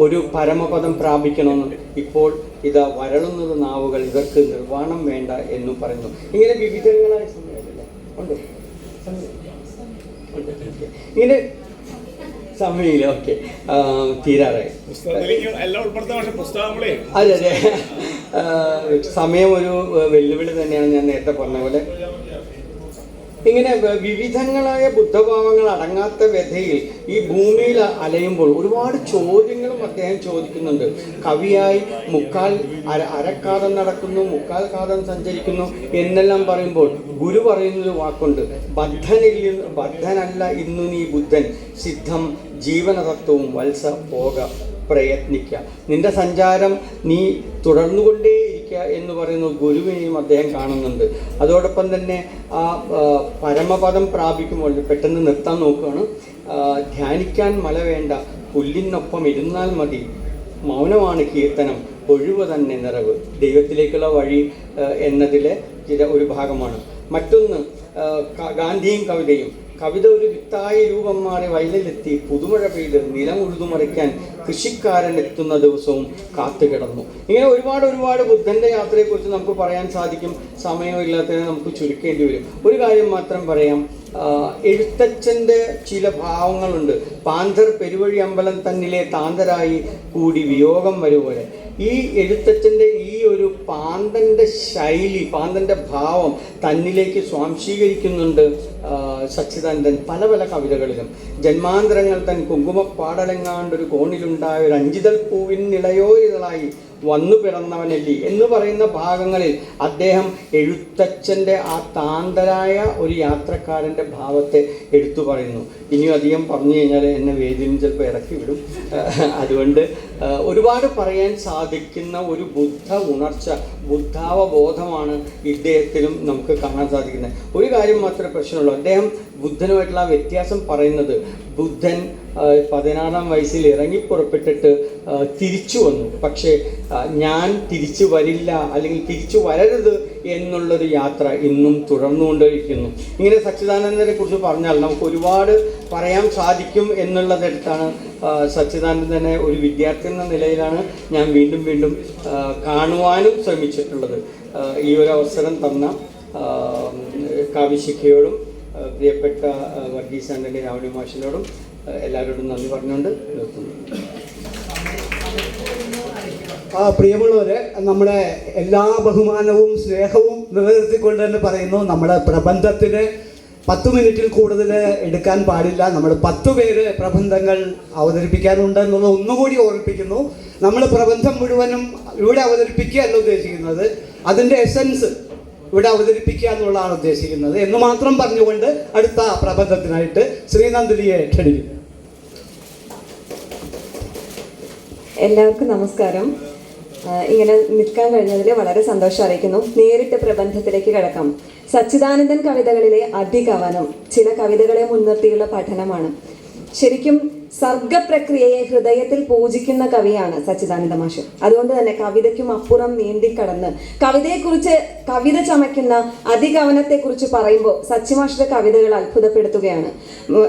ഒരു പരമപദം പ്രാപിക്കണമെന്ന്. ഇപ്പോൾ ഇതാ വരളുന്നത് നാവുകൾ, ഇവർക്ക് നിർവ്വാണം വേണ്ട എന്നും പറയുന്നു. ഇങ്ങനെ വിവിധങ്ങളായ സമയമില്ല ഉണ്ട് ഇങ്ങനെ സമയമില്ല. ഓക്കെ, തീരാറായി. അതെ അതെ, സമയം ഒരു വെല്ലുവിളി തന്നെയാണ്. ഞാൻ നേരത്തെ പറഞ്ഞ പോലെ ഇങ്ങനെ വിവിധങ്ങളായ ബുദ്ധഭാവങ്ങൾ അടങ്ങാത്ത വ്യഥയിൽ ഈ ഭൂമിയിൽ അലയുമ്പോൾ ഒരുപാട് ചോദ്യങ്ങളും അദ്ദേഹം ചോദിക്കുന്നുണ്ട്. കവിയായി അരക്കാതം നടക്കുന്നു, മുക്കാൽ കാതം സഞ്ചരിക്കുന്നു എന്നെല്ലാം പറയുമ്പോൾ ഗുരു പറയുന്നൊരു വാക്കുണ്ട്, ബദ്ധനല്ല ഇന്നു നീ ബുദ്ധൻ, സിദ്ധം ജീവനതത്വവും വത്സ പോക പ്രയത്നിക്കുക. നിന്റെ സഞ്ചാരം നീ തുടർന്നുകൊണ്ടേയിരിക്കുക എന്ന് പറയുന്ന ഗുരുവിനെയും അദ്ദേഹം കാണുന്നുണ്ട്. അതോടൊപ്പം തന്നെ ആ പരമപദം പ്രാപിക്കുമ്പോൾ പെട്ടെന്ന് നിർത്താൻ നോക്കുകയാണ്. ധ്യാനിക്കാൻ മല വേണ്ട, പുല്ലിനൊപ്പം ഇരുന്നാൽ മതി, മൗനമാണ് കീർത്തനം, ഒഴിവ് തന്നെ നിറവ്. ദൈവത്തിലേക്കുള്ള വഴി എന്നതിലെ ഒരു ഭാഗമാണ്. മറ്റൊന്ന് ഗാന്ധിയും കവിതയും. കവിത ഒരു വിത്തായി രൂപം മാറി വയലിലെത്തി പുതുമഴ പെയ്ത് നിലം ഉഴുതുമറിക്കാൻ കൃഷിക്കാരൻ എത്തുന്ന ദിവസവും കാത്തുകിടന്നു. ഇങ്ങനെ ഒരുപാട് ബുദ്ധൻ്റെ യാത്രയെക്കുറിച്ച് നമുക്ക് പറയാൻ സാധിക്കും. സമയമില്ലാത്തതിനെ നമുക്ക് ചുരുക്കേണ്ടി വരും. ഒരു കാര്യം മാത്രം പറയാം. എഴുത്തച്ഛൻ്റെ ചില ഭാവങ്ങളുണ്ട്. പാന്തർ പെരുവഴി അമ്പലം തന്നിലെ താന്തരായി കൂടി വിയോഗം വരുപോലെ. ഈ എഴുത്തച്ഛൻ്റെ ഈ ഒരു പാന്തൻ്റെ ശൈലി, പാന്തൻ്റെ ഭാവം തന്നിലേക്ക് സ്വാംശീകരിക്കുന്നുണ്ട് സച്ചിദാനന്ദൻ പല കവിതകളിലും. ജന്മാന്തരങ്ങൾ തൻ കുങ്കുമപ്പാടലങ്ങാണ്ടൊരു കോണിലുണ്ടായ ഒരു അഞ്ചിതൾ പൂവിൻ നിളയോരിതളായി വന്നു പിറന്നവനല്ലി എന്ന് പറയുന്ന ഭാഗങ്ങളിൽ അദ്ദേഹം എഴുത്തച്ഛൻ്റെ ആ താന്തരായ ഒരു യാത്രക്കാരൻ്റെ ഭാവത്തെ എടുത്തു പറയുന്നു. ഇനിയും അധികം പറഞ്ഞു കഴിഞ്ഞാൽ എന്നെ വേദിയിൽ ചിലപ്പോൾ ഇറക്കി വിടും. അതുകൊണ്ട് ഒരുപാട് പറയാൻ സാധിക്കുന്ന ഒരു ബുദ്ധ ഉണർച്ച, ബുദ്ധാവബോധമാണ് ഇദ്ദേഹത്തിലും നമുക്ക് കാണാൻ സാധിക്കുന്നത്. ഒരു കാര്യം മാത്രമേ പ്രശ്നമുള്ളൂ. അദ്ദേഹം ബുദ്ധനുമായിട്ടുള്ള ആ വ്യത്യാസം പറയുന്നത്, ബുദ്ധൻ 16-ാം വയസ്സിൽ ഇറങ്ങിപ്പുറപ്പെട്ടിട്ട് തിരിച്ചു വന്നു. പക്ഷേ ഞാൻ തിരിച്ചു വരില്ല, അല്ലെങ്കിൽ തിരിച്ചു വരരുത് എന്നുള്ളൊരു യാത്ര ഇന്നും തുടർന്നുകൊണ്ടിരിക്കുന്നു. ഇങ്ങനെ സച്ചിദാനന്ദനെ കുറിച്ച് പറഞ്ഞാൽ നമുക്ക് ഒരുപാട് പറയാൻ സാധിക്കും എന്നുള്ളതെടുത്താണ് സച്ചിദാനന്ദനെ ഒരു വിദ്യാർത്ഥി എന്ന നിലയിലാണ് ഞാൻ വീണ്ടും കാണുവാനും ശ്രമിച്ചിട്ടുള്ളത്. ഈ ഒരു അവസരം തന്ന കാവ്യശിഖയോടും പ്രിയപ്പെട്ട വർഗീസ് ആൻ്റണി രാവണി മാഷിനോടും എല്ലാവരോടും നന്ദി പറഞ്ഞുകൊണ്ട് നിർത്തുന്നു. പ്രിയമുള്ളവരെ, നമ്മുടെ എല്ലാ ബഹുമാനവും സ്നേഹവും നിലനിർത്തിക്കൊണ്ട് തന്നെ പറയുന്നു, നമ്മുടെ പ്രബന്ധത്തിന് 10 മിനിറ്റിൽ കൂടുതൽ എടുക്കാൻ പാടില്ല. നമ്മൾ 10 പേര് പ്രബന്ധങ്ങൾ അവതരിപ്പിക്കാനുണ്ട് എന്നുള്ളത് ഒന്നുകൂടി ഓർമ്മിപ്പിക്കുന്നു. നമ്മൾ പ്രബന്ധം മുഴുവനും ഇവിടെ അവതരിപ്പിക്കുകയല്ല ഉദ്ദേശിക്കുന്നത്, അതിൻ്റെ എസൻസ് ഇവിടെ അവതരിപ്പിക്കുക എന്നുള്ളതാണ് ഉദ്ദേശിക്കുന്നത് എന്ന് മാത്രം പറഞ്ഞുകൊണ്ട് അടുത്ത പ്രബന്ധത്തിനായിട്ട് ശ്രീനന്ദിനിയെ ക്ഷണിക്കുന്നു. എല്ലാവർക്കും നമസ്കാരം. ഇങ്ങനെ നിൽക്കാൻ കഴിഞ്ഞതിൽ വളരെ സന്തോഷം അറിയിക്കുന്നു. നേരിട്ട് പ്രബന്ധത്തിലേക്ക് കിടക്കാം. സച്ചിദാനന്ദൻ കവിതകളിലെ അതികവനം ചില കവിതകളെ മുൻനിർത്തിയുള്ള പഠനമാണ്. ശരിക്കും സർഗപ്രക്രിയയെ ഹൃദയത്തിൽ പൂജിക്കുന്ന കവിയാണ് സച്ചിദാനന്ദ മാഷ്. അതുകൊണ്ട് തന്നെ കവിതയ്ക്കും അപ്പുറം നീന്തിക്കടന്ന് കവിതയെക്കുറിച്ച്, കവിത ചമയ്ക്കുന്ന അതികവനത്തെക്കുറിച്ച് പറയുമ്പോൾ സച്ചിമാഷിന്റെ കവിതകൾ അത്ഭുതപ്പെടുത്തുകയാണ്.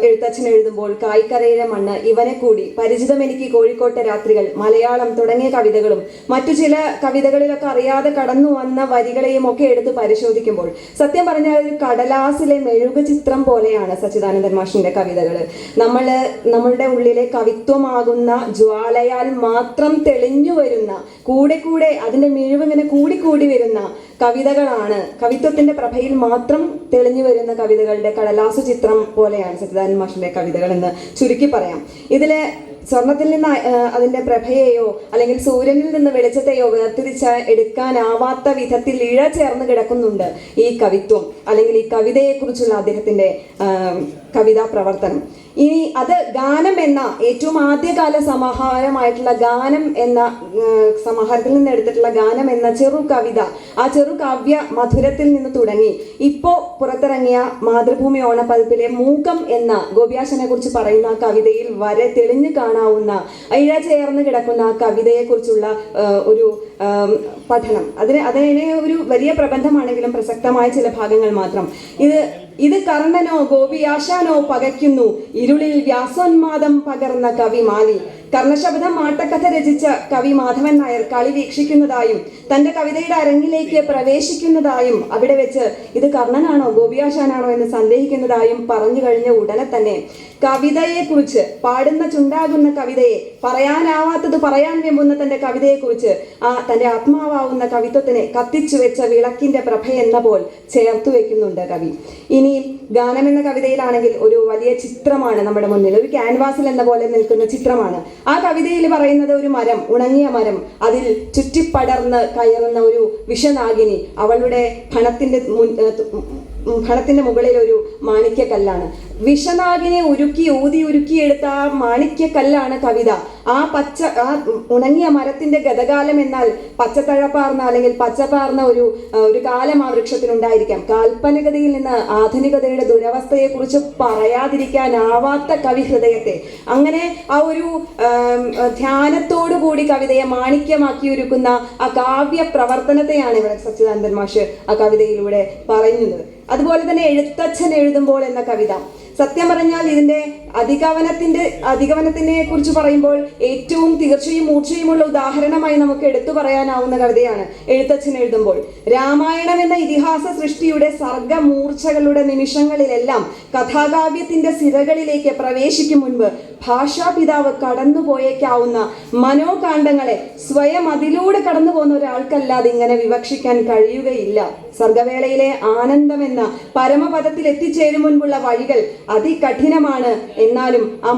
എഴുത്തച്ഛൻ എഴുതുമ്പോൾ കായ്ക്കരയിലെ മണ്ണ്, ഇവനെ കൂടി, പരിചിതം എനിക്ക് കോഴിക്കോട്ടെ രാത്രികൾ, മലയാളം തുടങ്ങിയ കവിതകളും മറ്റു ചില കവിതകളിലൊക്കെ അറിയാതെ കടന്നു വന്ന വരികളെയും ഒക്കെ എടുത്ത് പരിശോധിക്കുമ്പോൾ സത്യം പറഞ്ഞാൽ ഒരു കടലാസിലെ മെഴുകു ചിത്രം പോലെയാണ് സച്ചിദാനന്ദൻ മാഷിന്റെ കവിതകൾ. നമ്മളുടെ ഉള്ളിലെ കവിത്വമാകുന്ന ജ്വാലയാൽ മാത്രം തെളിഞ്ഞു വരുന്ന, കൂടെ അതിൻ്റെ മിഴിവ് ഇങ്ങനെ കൂടി വരുന്ന കവിതകളാണ്. കവിത്വത്തിന്റെ പ്രഭയിൽ മാത്രം തെളിഞ്ഞു വരുന്ന കവിതകളുടെ കടലാസു ചിത്രം പോലെയാണ് സച്ചിദാനന്ദ മാഷിന്റെ കവിതകൾ എന്ന് ചുരുക്കി പറയാം. ഇതിലെ സ്വർണത്തിൽ നിന്ന് അതിന്റെ പ്രഭയെയോ അല്ലെങ്കിൽ സൂര്യനിൽ നിന്ന് വെളിച്ചത്തെയോ വേർതിരിച്ച് എടുക്കാനാവാത്ത വിധത്തിൽ ഇഴ ചേർന്ന് കിടക്കുന്നുണ്ട് ഈ കവിത്വം അല്ലെങ്കിൽ ഈ കവിതയെക്കുറിച്ചുള്ള അദ്ദേഹത്തിന്റെ കവിതാ പ്രവർത്തനം. ഇനി അത് ഗാനം എന്ന ഏറ്റവും ആദ്യകാല സമാഹാരമായിട്ടുള്ള ഗാനം എന്ന സമാഹാരത്തിൽ നിന്ന് എടുത്തിട്ടുള്ള ഗാനം എന്ന ചെറു കവിത, ആ ചെറു കാവ്യ മധുരത്തിൽ നിന്ന് തുടങ്ങി ഇപ്പോൾ പുറത്തിറങ്ങിയ മാതൃഭൂമി ഓണപ്പതിപ്പിലെ മൂകം എന്ന ഗോപിയാശനെ കുറിച്ച് പറയുന്ന കവിതയിൽ വരെ തെളിഞ്ഞു കാണാവുന്ന ഇഴ ചേർന്ന് കിടക്കുന്ന ആ കവിതയെക്കുറിച്ചുള്ള ഒരു പഠനം. അതിനെ ഒരു വലിയ പ്രബന്ധമാണെങ്കിലും പ്രസക്തമായ ചില ഭാഗങ്ങൾ മാത്രം. ഇത് കർണനോ ഗോപിയാശാനോ പകയ്ക്കുന്നു, ഇരുളിൽ വ്യാസോന്മാദം പകർന്ന കവി മാലി. കർണശബ്ദം ആട്ടക്കഥ രചിച്ച കവി മാധവൻ നായർ കളി വീക്ഷിക്കുന്നതായും തന്റെ കവിതയുടെ അരങ്ങിലേക്ക് പ്രവേശിക്കുന്നതായും അവിടെ വെച്ച് ഇത് കർണനാണോ ഗോപിയാശാനാണോ എന്ന് സന്ദേഹിക്കുന്നതായും പറഞ്ഞു കഴിഞ്ഞ ഉടനെ തന്നെ കവിതയെക്കുറിച്ച്, പാടുന്ന ചുണ്ടാകുന്ന കവിതയെ, പറയാനാവാത്തത് പറയാൻ വെമ്പുന്ന തന്റെ കവിതയെക്കുറിച്ച് തന്റെ ആത്മാവാവുന്ന കവിത്വത്തിനെ കത്തിച്ചു വെച്ച വിളക്കിന്റെ പ്രഭ എന്ന പോൽ ചേർത്തു വെക്കുന്നുണ്ട് കവി. ഇനി ഗാനം എന്ന കവിതയിലാണെങ്കിൽ ഒരു വലിയ ചിത്രമാണ് നമ്മുടെ മുന്നിൽ, ഒരു ക്യാൻവാസിൽ എന്ന പോലെ നിൽക്കുന്ന ചിത്രമാണ്. ആ കവിതയിൽ പറയുന്നത് ഒരു മരം, ഉണങ്ങിയ മരം, അതിൽ ചുറ്റിപ്പടർന്ന് കയറുന്ന ഒരു വിഷനാഗിനി, അവളുടെ ഫണത്തിന്റെ മുകളിൽ ഒരു മാണിക്യക്കല്ലാണ്. വിഷനാഗിനെ ഊതിയുരുക്കിയെടുത്ത ആ മാണിക്യക്കല്ലാണ് കവിത. ആ ഉണങ്ങിയ മരത്തിന്റെ ഗതകാലം എന്നാൽ പച്ചത്തഴപ്പാർന്ന അല്ലെങ്കിൽ പച്ചപ്പാർന്ന ഒരു കാലം ആ വൃക്ഷത്തിനുണ്ടായിരിക്കാം. കാൽപ്പനികതയിൽ നിന്ന് ആധുനികതയുടെ ദുരവസ്ഥയെക്കുറിച്ച് പറയാതിരിക്കാനാവാത്ത കവി ഹൃദയത്തെ, അങ്ങനെ ആ ഒരു ധ്യാനത്തോടുകൂടി കവിതയെ മാണിക്യമാക്കിയൊരുക്കുന്ന ആ കാവ്യ പ്രവർത്തനത്തെയാണ് ഇവിടെ സച്ചിദാനന്ദൻ മാഷ് ആ കവിതയിലൂടെ പറയുന്നത്. അതുപോലെ തന്നെ എഴുത്തച്ഛൻ എഴുതുമ്പോൾ എന്ന കവിത, സത്യം പറഞ്ഞാൽ ഇതിന്റെ അധിഗമനത്തിനെ കുറിച്ച് പറയുമ്പോൾ ഏറ്റവും തീർച്ചയും മൂർച്ചയുമുള്ള ഉദാഹരണമായി നമുക്ക് എടുത്തു പറയാനാവുന്ന കവിതയാണ് എഴുത്തച്ഛൻ എഴുതുമ്പോൾ. രാമായണം എന്ന ഇതിഹാസ സൃഷ്ടിയുടെ സർഗമൂർച്ചകളുടെ നിമിഷങ്ങളിലെല്ലാം കഥാകാവ്യത്തിന്റെ സിരകളിലേക്ക് പ്രവേശിക്കും മുൻപ് ഭാഷാപിതാവ് കടന്നുപോയേക്കാവുന്ന മനോകാണ്ഡങ്ങളെ സ്വയം അതിലൂടെ കടന്നു പോകുന്ന ഒരാൾക്കല്ലാതെ ഇങ്ങനെ വിവക്ഷിക്കാൻ കഴിയുകയില്ല. സർഗവേളയിലെ ആനന്ദമെന്ന പരമപദത്തിൽ എത്തിച്ചേരും മുൻപുള്ള വഴികൾ അതികഠിനമാണ്. എന്നാലും ആ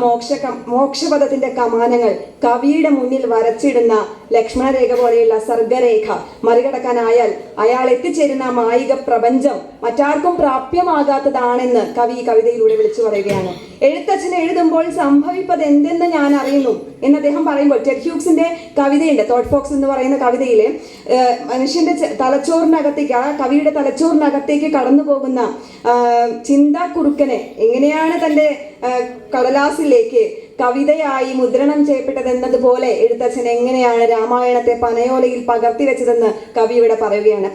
മോക്ഷപദത്തിന്റെ കമാനങ്ങൾ കവിയുടെ മുന്നിൽ വരച്ചിടുന്ന ലക്ഷ്മണരേഖ പോലെയുള്ള സർഗരേഖ മറികടക്കാനായാൽ അയാൾ എത്തിച്ചേരുന്ന മായിക പ്രപഞ്ചം മറ്റാർക്കും പ്രാപ്യമാകാത്തതാണെന്ന് കവി കവിതയിലൂടെ വിളിച്ചു പറയുകയാണ്. എഴുത്തച്ഛൻ എഴുതുമ്പോൾ സംഭവിപ്പത് എന്തെന്ന് ഞാൻ അറിയുന്നു എന്ന് അദ്ദേഹം പറയുമ്പോൾ, ടെഡ് ഹ്യൂഗ്സിന്റെ കവിതയുണ്ട് തോട്ട് ഫോക്സ് എന്ന് പറയുന്ന കവിതയില് മനുഷ്യന്റെ തലച്ചോറിനകത്തേക്ക്, ആ കവിയുടെ തലച്ചോറിനകത്തേക്ക് കടന്നു പോകുന്ന ചിന്താക്കുറുക്കനെ എങ്ങനെയാണ് തന്റെ കടലാസിലേക്ക് കവിതയായി മുദ്രണം ചെയ്യപ്പെട്ടതെന്നതുപോലെ എഴുത്തച്ഛൻ എങ്ങനെയാണ് രാമായണത്തെ പനയോലയിൽ പകർത്തി വെച്ചതെന്ന് കവി ഇവിടെ പറയുകയാണ്.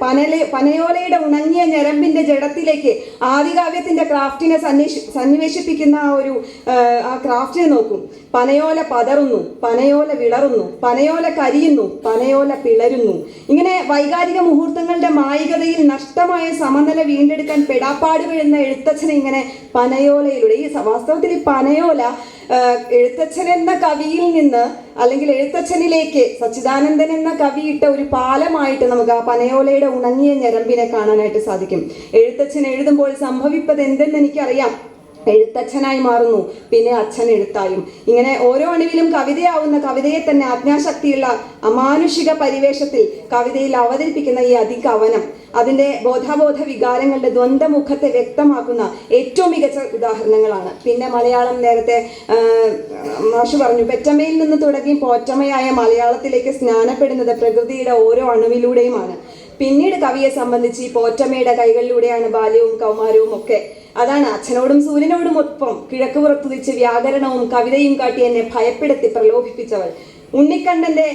പനയോലയുടെ ഉണങ്ങിയ ഞരമ്പിന്റെ ജഡത്തിലേക്ക് ആദികാവ്യത്തിന്റെ ക്രാഫ്റ്റിനെ സന്നിവേശിപ്പിക്കുന്ന ആ ക്രാഫ്റ്റിനെ നോക്കും. പനയോല പതറുന്നു, പനയോല വിളറുന്നു, പനയോല കരിയുന്നു, പനയോല പിളരുന്നു. ഇങ്ങനെ വൈകാരിക മുഹൂർത്തങ്ങളുടെ മായികതയിൽ നഷ്ടമായ സമനില വീണ്ടെടുക്കാൻ പെടാപ്പാട് വീഴുന്ന എഴുത്തച്ഛനെ ഇങ്ങനെ പനയോലയിലൂടെ, ഈ വാസ്തവത്തിൽ ഈ പനയോല എഴുത്തച്ഛൻ എന്ന കവിയിൽ നിന്ന് അല്ലെങ്കിൽ എഴുത്തച്ഛനിലേക്ക് സച്ചിദാനന്ദൻ എന്ന കവി ഇട്ട ഒരു പാലമായിട്ട് നമുക്ക് ആ പനയോലയുടെ ഉണങ്ങിയ ഞരമ്പിനെ കാണാനായിട്ട് സാധിക്കും. എഴുത്തച്ഛൻ എഴുതുമ്പോൾ സംഭവിപ്പത് എന്തെന്ന് എനിക്കറിയാം. എഴുത്തച്ഛനായി മാറുന്നു, പിന്നെ അച്ഛൻ എഴുത്തായും. ഇങ്ങനെ ഓരോ അണുവിലും കവിതയാവുന്ന കവിതയെ തന്നെ ആജ്ഞാശക്തിയുള്ള അമാനുഷിക പരിവേഷത്തിൽ കവിതയിൽ അവതരിപ്പിക്കുന്ന ഈ അതികവനം അതിൻ്റെ ബോധാബോധ വികാരങ്ങളുടെ ദ്വന്ദ്മുഖത്തെ വ്യക്തമാക്കുന്ന ഏറ്റവും മികച്ച ഉദാഹരണങ്ങളാണ്. പിന്നെ മലയാളം, നേരത്തെ മാഷ് പറഞ്ഞു, പെറ്റമ്മയിൽ നിന്ന് തുടങ്ങി പോറ്റമ്മയായ മലയാളത്തിലേക്ക് സ്നാനപ്പെടുന്നത് പ്രകൃതിയുടെ ഓരോ അണുവിലൂടെയുമാണ്. പിന്നീട് കവിയെ സംബന്ധിച്ച് ഈ പോറ്റമ്മയുടെ കൈകളിലൂടെയാണ് ബാല്യവും കൗമാരവും ഒക്കെ. അതാണ് അച്ഛനോടും സൂര്യനോടും ഒപ്പം കിഴക്ക് പുറത്തുതിച്ച് വ്യാകരണവും കവിതയും കാട്ടി എന്നെ ഭയപ്പെടുത്തി പ്രലോഭിപ്പിച്ചവൾ. ഉണ്ണിക്കണ്ണന്റെ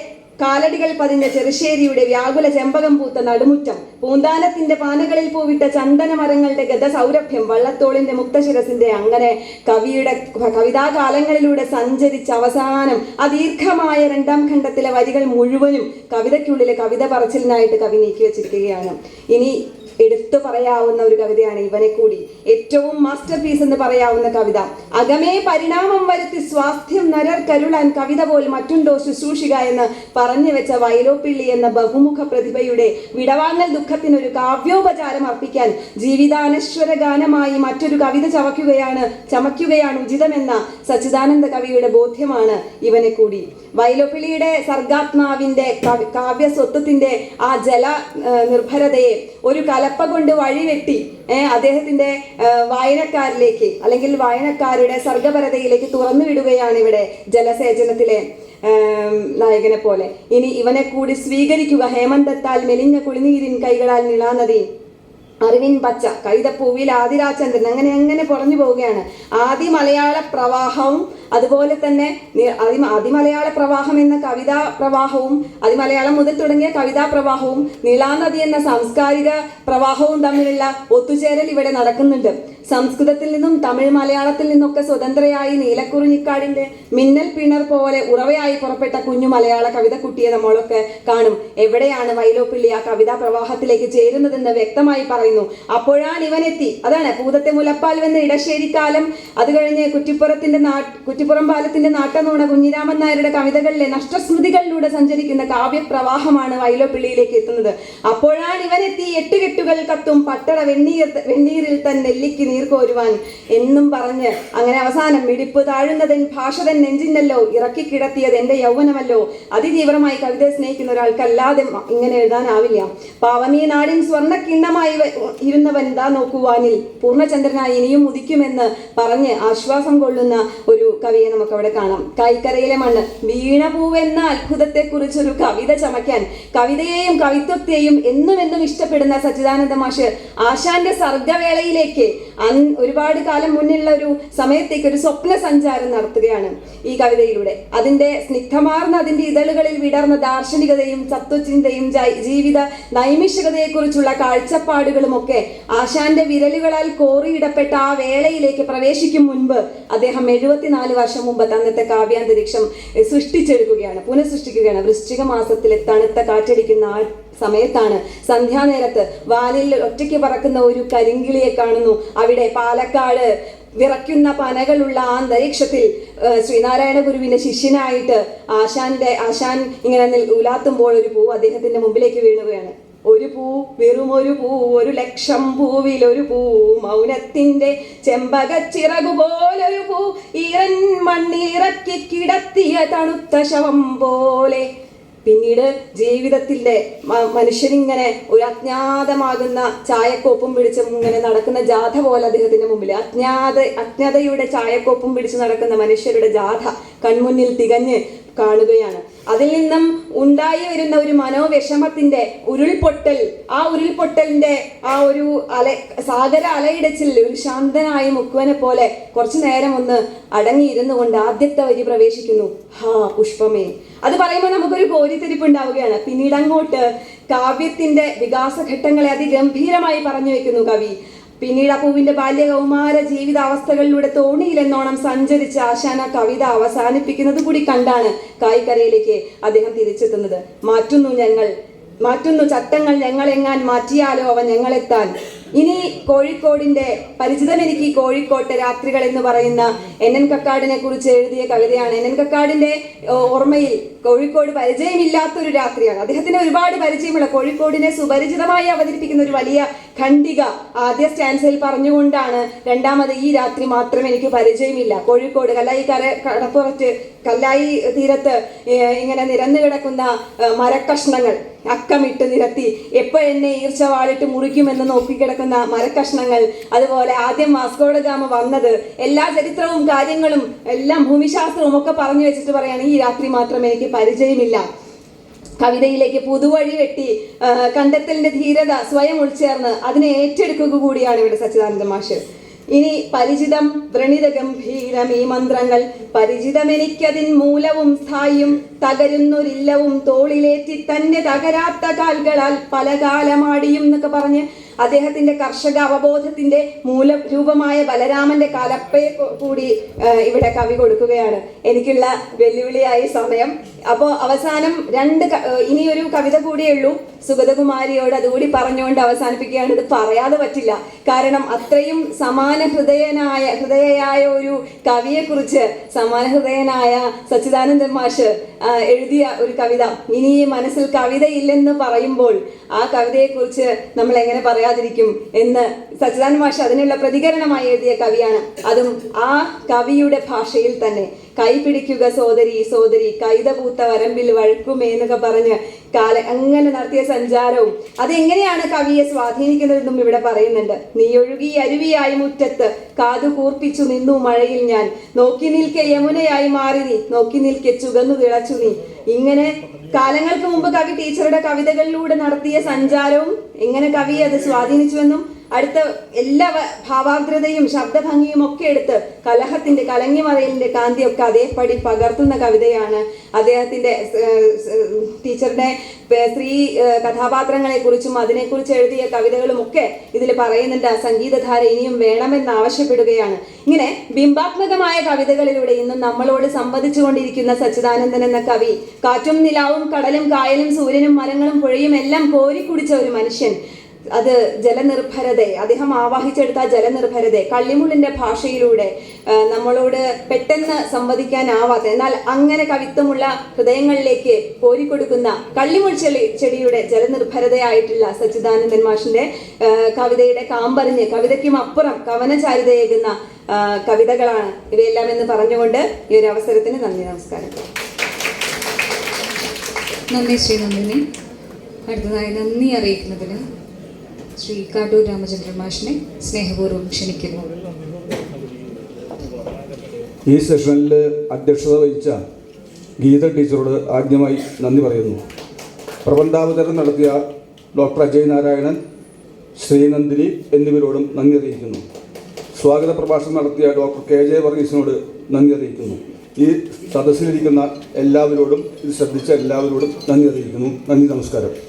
കാലടികൾ പതിഞ്ഞ ചെറുശ്ശേരിയുടെ വ്യാകുല ചെമ്പകം പൂത്ത നടുമുറ്റം, പൂന്താനത്തിന്റെ പാനകളിൽ പൂവിട്ട ചന്ദന മരങ്ങളുടെ ഗതസൗരഭ്യം, വള്ളത്തോളിന്റെ മുക്തശിരസിന്റെ, അങ്ങനെ കവിയുടെ കവിതാകാലങ്ങളിലൂടെ സഞ്ചരിച്ച അവസാനം അദീർഘമായ രണ്ടാം ഖണ്ഡത്തിലെ വരികൾ മുഴുവനും കവിതയ്ക്കുള്ളിലെ കവിത പറച്ചിലിനായിട്ട് കവി നീക്കി വെച്ചിരിക്കുകയാണ്. ഇനി എടുത്തു പറയാവുന്ന ഒരു കവിതയാണ് ഇവനെ കൂടി. ഏറ്റവും മാസ്റ്റർ പീസ് എന്ന് പറയാവുന്ന കവിത. അകമേ പരിണാമം വരുത്തി സ്വാസ്ഥ്യം നരർ കരുളാൻ കവിത പോൽ മറ്റുണ്ടോ ശുശ്രൂഷിക എന്ന് പറഞ്ഞു വെച്ച വൈലോപ്പിള്ളി എന്ന ബഹുമുഖ പ്രതിഭയുടെ വിടവാങ്ങൽ ദുഃഖത്തിനൊരു കാവ്യോപചാരം അർപ്പിക്കാൻ ജീവിതാനശ്വര ഗാനമായി മറ്റൊരു കവിത ചമയ്ക്കുകയാണ് ഉചിതമെന്ന സച്ചിദാനന്ദ കവിയുടെ ബോധ്യമാണ് ഇവനെ കൂടി. വൈലോപ്പിള്ളിയുടെ സർഗാത്മാവിന്റെ കാവ്യ സ്വത്വത്തിന്റെ ആ ജല നിർഭരതയെ ഒരു കലപ്പ കൊണ്ട് വഴിവെട്ടി അദ്ദേഹത്തിന്റെ വായനക്കാരിലേക്ക് അല്ലെങ്കിൽ വായനക്കാരുടെ സർഗപരതയിലേക്ക് തുറന്നു വിടുകയാണ് ഇവിടെ ജലസേചനത്തിലെ നായകനെ പോലെ. ഇനി ഇവനെ കൂടി സ്വീകരിക്കുക. ഹേമന്തത്താൽ മെലിഞ്ഞ കുളിനീരിൻ കൈകളാൽ നിളാനദി അറിവിൻ പച്ച കൈതപ്പൂവിൽ ആദിരാചന്ദ്രൻ അങ്ങനെ പറഞ്ഞു പോവുകയാണ്. ആദി മലയാള പ്രവാഹവും അതുപോലെ തന്നെ അതിമലയാള പ്രവാഹം എന്ന കവിതാ പ്രവാഹവും അതിമലയാളം മുതൽ തുടങ്ങിയ കവിതാ പ്രവാഹവും നീളാനദി എന്ന സാംസ്കാരിക പ്രവാഹവും തമ്മിലുള്ള ഒത്തുചേരൽ ഇവിടെ നടക്കുന്നുണ്ട്. സംസ്കൃതത്തിൽ നിന്നും തമിഴ് മലയാളത്തിൽ നിന്നൊക്കെ സ്വതന്ത്രയായി നീലക്കുറിഞ്ഞിക്കാടിന്റെ മിന്നൽ പിണർ പോലെ ഉറവയായി പുറപ്പെട്ട കുഞ്ഞു മലയാള കവിതക്കുട്ടിയെ നമ്മളൊക്കെ കാണും. എവിടെയാണ് വൈലോപ്പിള്ളി ആ കവിതാ പ്രവാഹത്തിലേക്ക് ചേരുന്നതെന്ന് വ്യക്തമായി പറയുന്നു. അപ്പോഴാണ് ഇവനെത്തി. അതാണ് പൂതത്തെ മുലപ്പാൽ വെന്ന ഇടശ്ശേരിക്കാലം. അത് കഴിഞ്ഞ് കുറ്റിപ്പുറം പാലത്തിന്റെ നാട്ടനൂണ കുഞ്ഞിരാമൻ നായരുടെ കവിതകളിലെ നഷ്ടസ്മൃതികളിലൂടെ സഞ്ചരിക്കുന്ന കാവ്യപ്രവാഹമാണ് വൈലോപ്പിള്ളിയിലേക്ക് എത്തുന്നത്. അപ്പോഴാണ് ഇവനെത്തി. എട്ടുകെട്ടുകൾ കത്തും പട്ടട വെണ്ണീരിൽ തൻ നെല്ലിക്ക് നീർക്കോരുവാൻ എന്നും പറഞ്ഞ് അങ്ങനെ അവസാനം മിടിപ്പ് താഴുന്നതൻ ഭാഷതൻ നെഞ്ചിന്നല്ലോ ഇറക്കി കിടത്തിയത് എന്റെ യൗവനമല്ലോ. അതിതീവ്രമായി കവിതയെ സ്നേഹിക്കുന്ന ഒരാൾക്കല്ലാതെ ഇങ്ങനെ എഴുതാനാവില്ല. പാവനീ നാടിൻ സ്വർണ്ണ കിണ്ണമായി ഇരുന്നവൻ ദാ നോക്കുവാനിൽ പൂർണ്ണചന്ദ്രനായി ഇനിയും ഉദിക്കുമെന്ന് പറഞ്ഞ് ആശ്വാസം കൊള്ളുന്ന ഒരു കവിയെ നമുക്ക് അവിടെ കാണാം. കായ്ക്കരയിലെ മണ്ണ് വീണപൂവെന്ന അത്ഭുതത്തെ കുറിച്ചൊരു കവിത ചമയ്ക്കാൻ കവിതയെയും കവിത്വത്തെയും എന്നും ഇഷ്ടപ്പെടുന്ന സച്ചിദാനന്ദ മാഷ് ആശാന്റെ സർഗവേളയിലേക്ക് ഒരുപാട് കാലം മുന്നിലുള്ള ഒരു സമയത്തേക്ക് ഒരു സ്വപ്ന സഞ്ചാരം നടത്തുകയാണ് ഈ കവിതയിലൂടെ. അതിന്റെ സ്നിഗ്ധമാർന്ന അതിന്റെ ഇതളുകളിൽ വിടർന്ന ദാർശനികതയും തത്വചിന്തയും ജീവിത നൈമിഷികതയെക്കുറിച്ചുള്ള കാഴ്ചപ്പാടുകളും ഒക്കെ ആശാന്റെ വിരലുകളാൽ കോറിയിടപ്പെട്ട ആ വേളയിലേക്ക് പ്രവേശിക്കും മുൻപ് അദ്ദേഹം 74 വർഷം മുമ്പ് അന്നത്തെ കാവ്യാന്തരീക്ഷം പുനഃസൃഷ്ടിക്കുകയാണ്. വൃശ്ചിക മാസത്തിലെ തണുത്ത കാറ്റടിക്കുന്ന ആ സമയത്താണ് സന്ധ്യാനേരത്ത് വാനിൽ ഒറ്റയ്ക്ക് പറക്കുന്ന ഒരു കരിങ്കിളിയെ കാണുന്നു. അവിടെ പാലക്കാട് വിറയ്ക്കുന്ന പനകളുള്ള ആ അന്തരീക്ഷത്തിൽ ശ്രീനാരായണ ഗുരുവിന്റെ ശിഷ്യനായിട്ട് ആശാൻ ഇങ്ങനെ ഉലാത്തുമ്പോൾ ഒരു പൂ അദ്ദേഹത്തിന്റെ മുമ്പിലേക്ക് വീണുകയാണ്. ഒരു പൂ, വെറുമൊരു പൂ, 1,00,000 പൂവിലൊരു പൂ, മൗനത്തിന്റെ ചെമ്പകച്ചിറകുപോലൊരു പൂ, ഈറൻ മണ്ണിറക്കി കിടത്തിയ തണുത്ത ശവം പോലെ. പിന്നീട് ജീവിതത്തിന്റെ മനുഷ്യനിങ്ങനെ ഒരു അജ്ഞാതമാകുന്ന ചായക്കോപ്പും പിടിച്ച് ഇങ്ങനെ നടക്കുന്ന ജാഥ പോലെ അദ്ദേഹത്തിന്റെ മുമ്പിൽ അജ്ഞതയുടെ ചായക്കോപ്പും പിടിച്ച് നടക്കുന്ന മനുഷ്യരുടെ ജാഥ കൺമുന്നിൽ തികഞ്ഞ് കാണുകയാണ്. അതിൽ നിന്നും ഉണ്ടായി വരുന്ന ഒരു മനോവിഷമത്തിന്റെ ഉരുൾപൊട്ടൽ, ആ ഉരുൾപൊട്ടലിന്റെ ആ ഒരു സാഗര അലയിടച്ചിൽ ഒരു ശാന്തനായ മുക്കുവനെ പോലെ കുറച്ചു നേരം ഒന്ന് അടങ്ങിയിരുന്നു കൊണ്ട് ആദ്യത്തെ വരി പ്രവേശിക്കുന്നു. ഹാ പുഷ്പമേ. അത് പറയുമ്പോൾ നമുക്കൊരു കോരിത്തിരിപ്പ് ഉണ്ടാവുകയാണ്. പിന്നീട് അങ്ങോട്ട് കാവ്യത്തിന്റെ വികാസഘട്ടങ്ങളെ അതിഗംഭീരമായി പറഞ്ഞു വെക്കുന്നു കവി. പിന്നീട് ആ പൂവിന്റെ ബാല്യകൗമാര ജീവിതാവസ്ഥകളിലൂടെ തോണിയിലെന്നോണം സഞ്ചരിച്ച ആശാന കവിത അവസാനിപ്പിക്കുന്നത് കൂടി കണ്ടാണ് കായ്ക്കരയിലേക്ക് അദ്ദേഹം തിരിച്ചെത്തുന്നത്. മാറ്റുന്നു ചട്ടങ്ങൾ ഞങ്ങളെങ്ങാൻ മാറ്റിയാലോ അവൻ ഞങ്ങളെത്താൻ. ഇനി കോഴിക്കോടിന്റെ പരിചിതം എനിക്ക് കോഴിക്കോട്ടെ രാത്രികൾ എന്ന് പറയുന്ന NN കക്കാടിനെ കുറിച്ച് എഴുതിയ കവിതയാണ്. NN കക്കാടിന്റെ ഓർമ്മയിൽ കോഴിക്കോട് പരിചയമില്ലാത്തൊരു രാത്രിയാണ്. അദ്ദേഹത്തിന് ഒരുപാട് പരിചയമുള്ള കോഴിക്കോടിനെ സുപരിചിതമായി അവതരിപ്പിക്കുന്ന ഒരു വലിയ ഖണ്ഡിക ആദ്യ സ്റ്റാൻസയിൽ പറഞ്ഞുകൊണ്ടാണ് രണ്ടാമത് ഈ രാത്രി മാത്രം എനിക്ക് പരിചയമില്ല. കോഴിക്കോട് കല്ലായി തീരത്ത് ഇങ്ങനെ നിരന്നു കിടക്കുന്ന മരക്കഷ്ണങ്ങൾ അക്കമിട്ട് നിരത്തി എപ്പോഴെന്നെ ഈർച്ച വാളിട്ട് മുറിക്കുമെന്ന് നോക്കിക്കിടക്കുന്ന മരക്കഷ്ണങ്ങൾ, അതുപോലെ ആദ്യം വാസ്കോഡ ഗാമ വന്നത്, എല്ലാ ചരിത്രവും കാര്യങ്ങളും എല്ലാം ഭൂമിശാസ്ത്രവും ഒക്കെ പറഞ്ഞു വെച്ചിട്ട് പറയാണ് ഈ രാത്രി മാത്രം എനിക്ക് പരിചയമില്ല. കവിതയിലേക്ക് പുതുവഴി വെട്ടി കണ്ടെത്തലിന്റെ ധീരത സ്വയം ഉൾച്ചേർന്ന് അതിനെ ഏറ്റെടുക്കുക കൂടിയാണ് ഇവിടെ സച്ചിദാനന്ദ മാഷ്. ഇനി പരിചിതം വ്രണിത ഗംഭീരം ഈ മന്ത്രങ്ങൾ, പരിചിതമെനിക്കതിൻ മൂലവും സ്ഥായിയും, തകരുന്നൊരില്ലവും തോളിലേറ്റി തന്റെ തകരാത്ത കാൽകളാൽ പല കാലമാടിയും എന്നൊക്കെ പറഞ്ഞ് അദ്ദേഹത്തിന്റെ കർഷക അവബോധത്തിന്റെ മൂലരൂപമായ ബലരാമന്റെ കലപ്പയെ കൂടി ഇവിടെ കവി കൊടുക്കുകയാണ്. എനിക്കുള്ള വെല്ലുവിളിയായി സമയം. അപ്പോൾ അവസാനം ഇനിയൊരു കവിത കൂടിയേ ഉള്ളൂ. സുഗതകുമാരിയോട് അതുകൂടി പറഞ്ഞുകൊണ്ട് അവസാനിപ്പിക്കുകയാണ്. ഇത് പറയാതെ പറ്റില്ല, കാരണം അത്രയും സമാന ഹൃദയയായ ഒരു കവിയെക്കുറിച്ച് സമാന ഹൃദയനായ സച്ചിദാനന്ദൻ മാഷ് എഴുതിയ ഒരു കവിത. ഇനി ഈ മനസ്സിൽ കവിതയില്ലെന്ന് പറയുമ്പോൾ ആ കവിതയെക്കുറിച്ച് നമ്മൾ എങ്ങനെ പറയാതിരിക്കും എന്ന് സച്ചിദാനന്ദൻ മാഷ് അതിനുള്ള പ്രതികരണമായി എഴുതിയ കവിയാണ്. അതും ആ കവിയുടെ ഭാഷയിൽ തന്നെ. കൈപിടിക്കുക സോദരി സോദരി കൈതപൂത്ത വരമ്പിൽ വഴുക്കുമേന്നൊക്കെ പറഞ്ഞ് അങ്ങനെ നടത്തിയ സഞ്ചാരവും അതെങ്ങനെയാണ് കവിയെ സ്വാധീനിക്കുന്നതെന്നും ഇവിടെ പറയുന്നുണ്ട്. നീയൊഴുകി അരുവിയായി മുറ്റത്ത് കാതു കൂർപ്പിച്ചു നിന്നു മഴയിൽ ഞാൻ, നോക്കി നിൽക്കെ യമുനയായി മാറി നീ, നോക്കി നിൽക്കെ ചുകന്നു തിളച്ചു നീ. ഇങ്ങനെ കാലങ്ങൾക്ക് മുമ്പ് കവി ടീച്ചറുടെ കവിതകളിലൂടെ നടത്തിയ സഞ്ചാരവും എങ്ങനെ കവിയെ അത് സ്വാധീനിച്ചുവെന്നും അടുത്ത എല്ലാ ഭാവാർദ്രതയും ശബ്ദഭംഗിയും ഒക്കെ എടുത്ത് കലങ്ങിമറയലിന്റെ കാന്തിയൊക്കെ അതേപടി പകർത്തുന്ന കവിതയാണ് അദ്ദേഹത്തിന്റെ ടീച്ചറുടെ സ്ത്രീ കഥാപാത്രങ്ങളെ കുറിച്ചും അതിനെക്കുറിച്ച് എഴുതിയ കവിതകളും ഒക്കെ ഇതിൽ പറയുന്നുണ്ട്. സംഗീതധാര ഇനിയും വേണമെന്ന് ആവശ്യപ്പെടുകയാണ്. ഇങ്ങനെ ബിംബാത്മകമായ കവിതകളിലൂടെ ഇന്നും നമ്മളോട് സംവദിച്ചു കൊണ്ടിരിക്കുന്ന സച്ചിദാനന്ദൻ എന്ന കവി കാറ്റും നിലാവും കടലും കായലും സൂര്യനും മരങ്ങളും പുഴയും എല്ലാം കോരിക്കുടിച്ച ഒരു മനുഷ്യൻ. അത് ജലനിർഭരതയെ അദ്ദേഹം ആവാഹിച്ചെടുത്ത ജലനിർഭരതയെ കള്ളിമുള്ളിന്റെ ഭാഷയിലൂടെ നമ്മളോട് പെട്ടെന്ന് സംവദിക്കാനാവാത്ത എന്നാൽ അങ്ങനെ കവിത്വമുള്ള ഹൃദയങ്ങളിലേക്ക് കോരിക്കൊടുക്കുന്ന കള്ളിമുൾ ചെടിയുടെ ജലനിർഭരതയായിട്ടുള്ള സച്ചിദാനന്ദൻ മാഷിന്റെ കവിതയുടെ കാമ്പറിഞ്ഞ് കവിതയ്ക്കും അപ്പുറം കവനചാരിതയേകുന്ന കവിതകളാണ് ഇവയെല്ലാം എന്ന് പറഞ്ഞുകൊണ്ട് ഈ ഒരു അവസരത്തിന് നന്ദി, നമസ്കാരം. നന്ദി ശ്രീ നന്ദിനി. അടുത്തതായി നന്ദി അറിയിക്കുന്നതിന് ശ്രീ കാട്ടൂർ രാമചന്ദ്രൻ മാഷിനെ സ്നേഹപൂർവ്വം ക്ഷണിക്കുന്നു. ഈ സെഷനിൽ അധ്യക്ഷത വഹിച്ച ഗീത ടീച്ചറോട് ആദ്യമായി നന്ദി പറയുന്നു. പ്രബന്ധാവതരണം നടത്തിയ ഡോക്ടർ അജയ് നാരായണൻ, ശ്രീനന്ദിനി എന്നിവരോടും നന്ദി അറിയിക്കുന്നു. സ്വാഗത പ്രഭാഷണം നടത്തിയ ഡോക്ടർ KJ വർഗീസിനോട് നന്ദി അറിയിക്കുന്നു. ഈ സദസ്സിലിരിക്കുന്ന എല്ലാവരോടും ഇത് ശ്രദ്ധിച്ച എല്ലാവരോടും നന്ദി അറിയിക്കുന്നു. നന്ദി, നമസ്കാരം.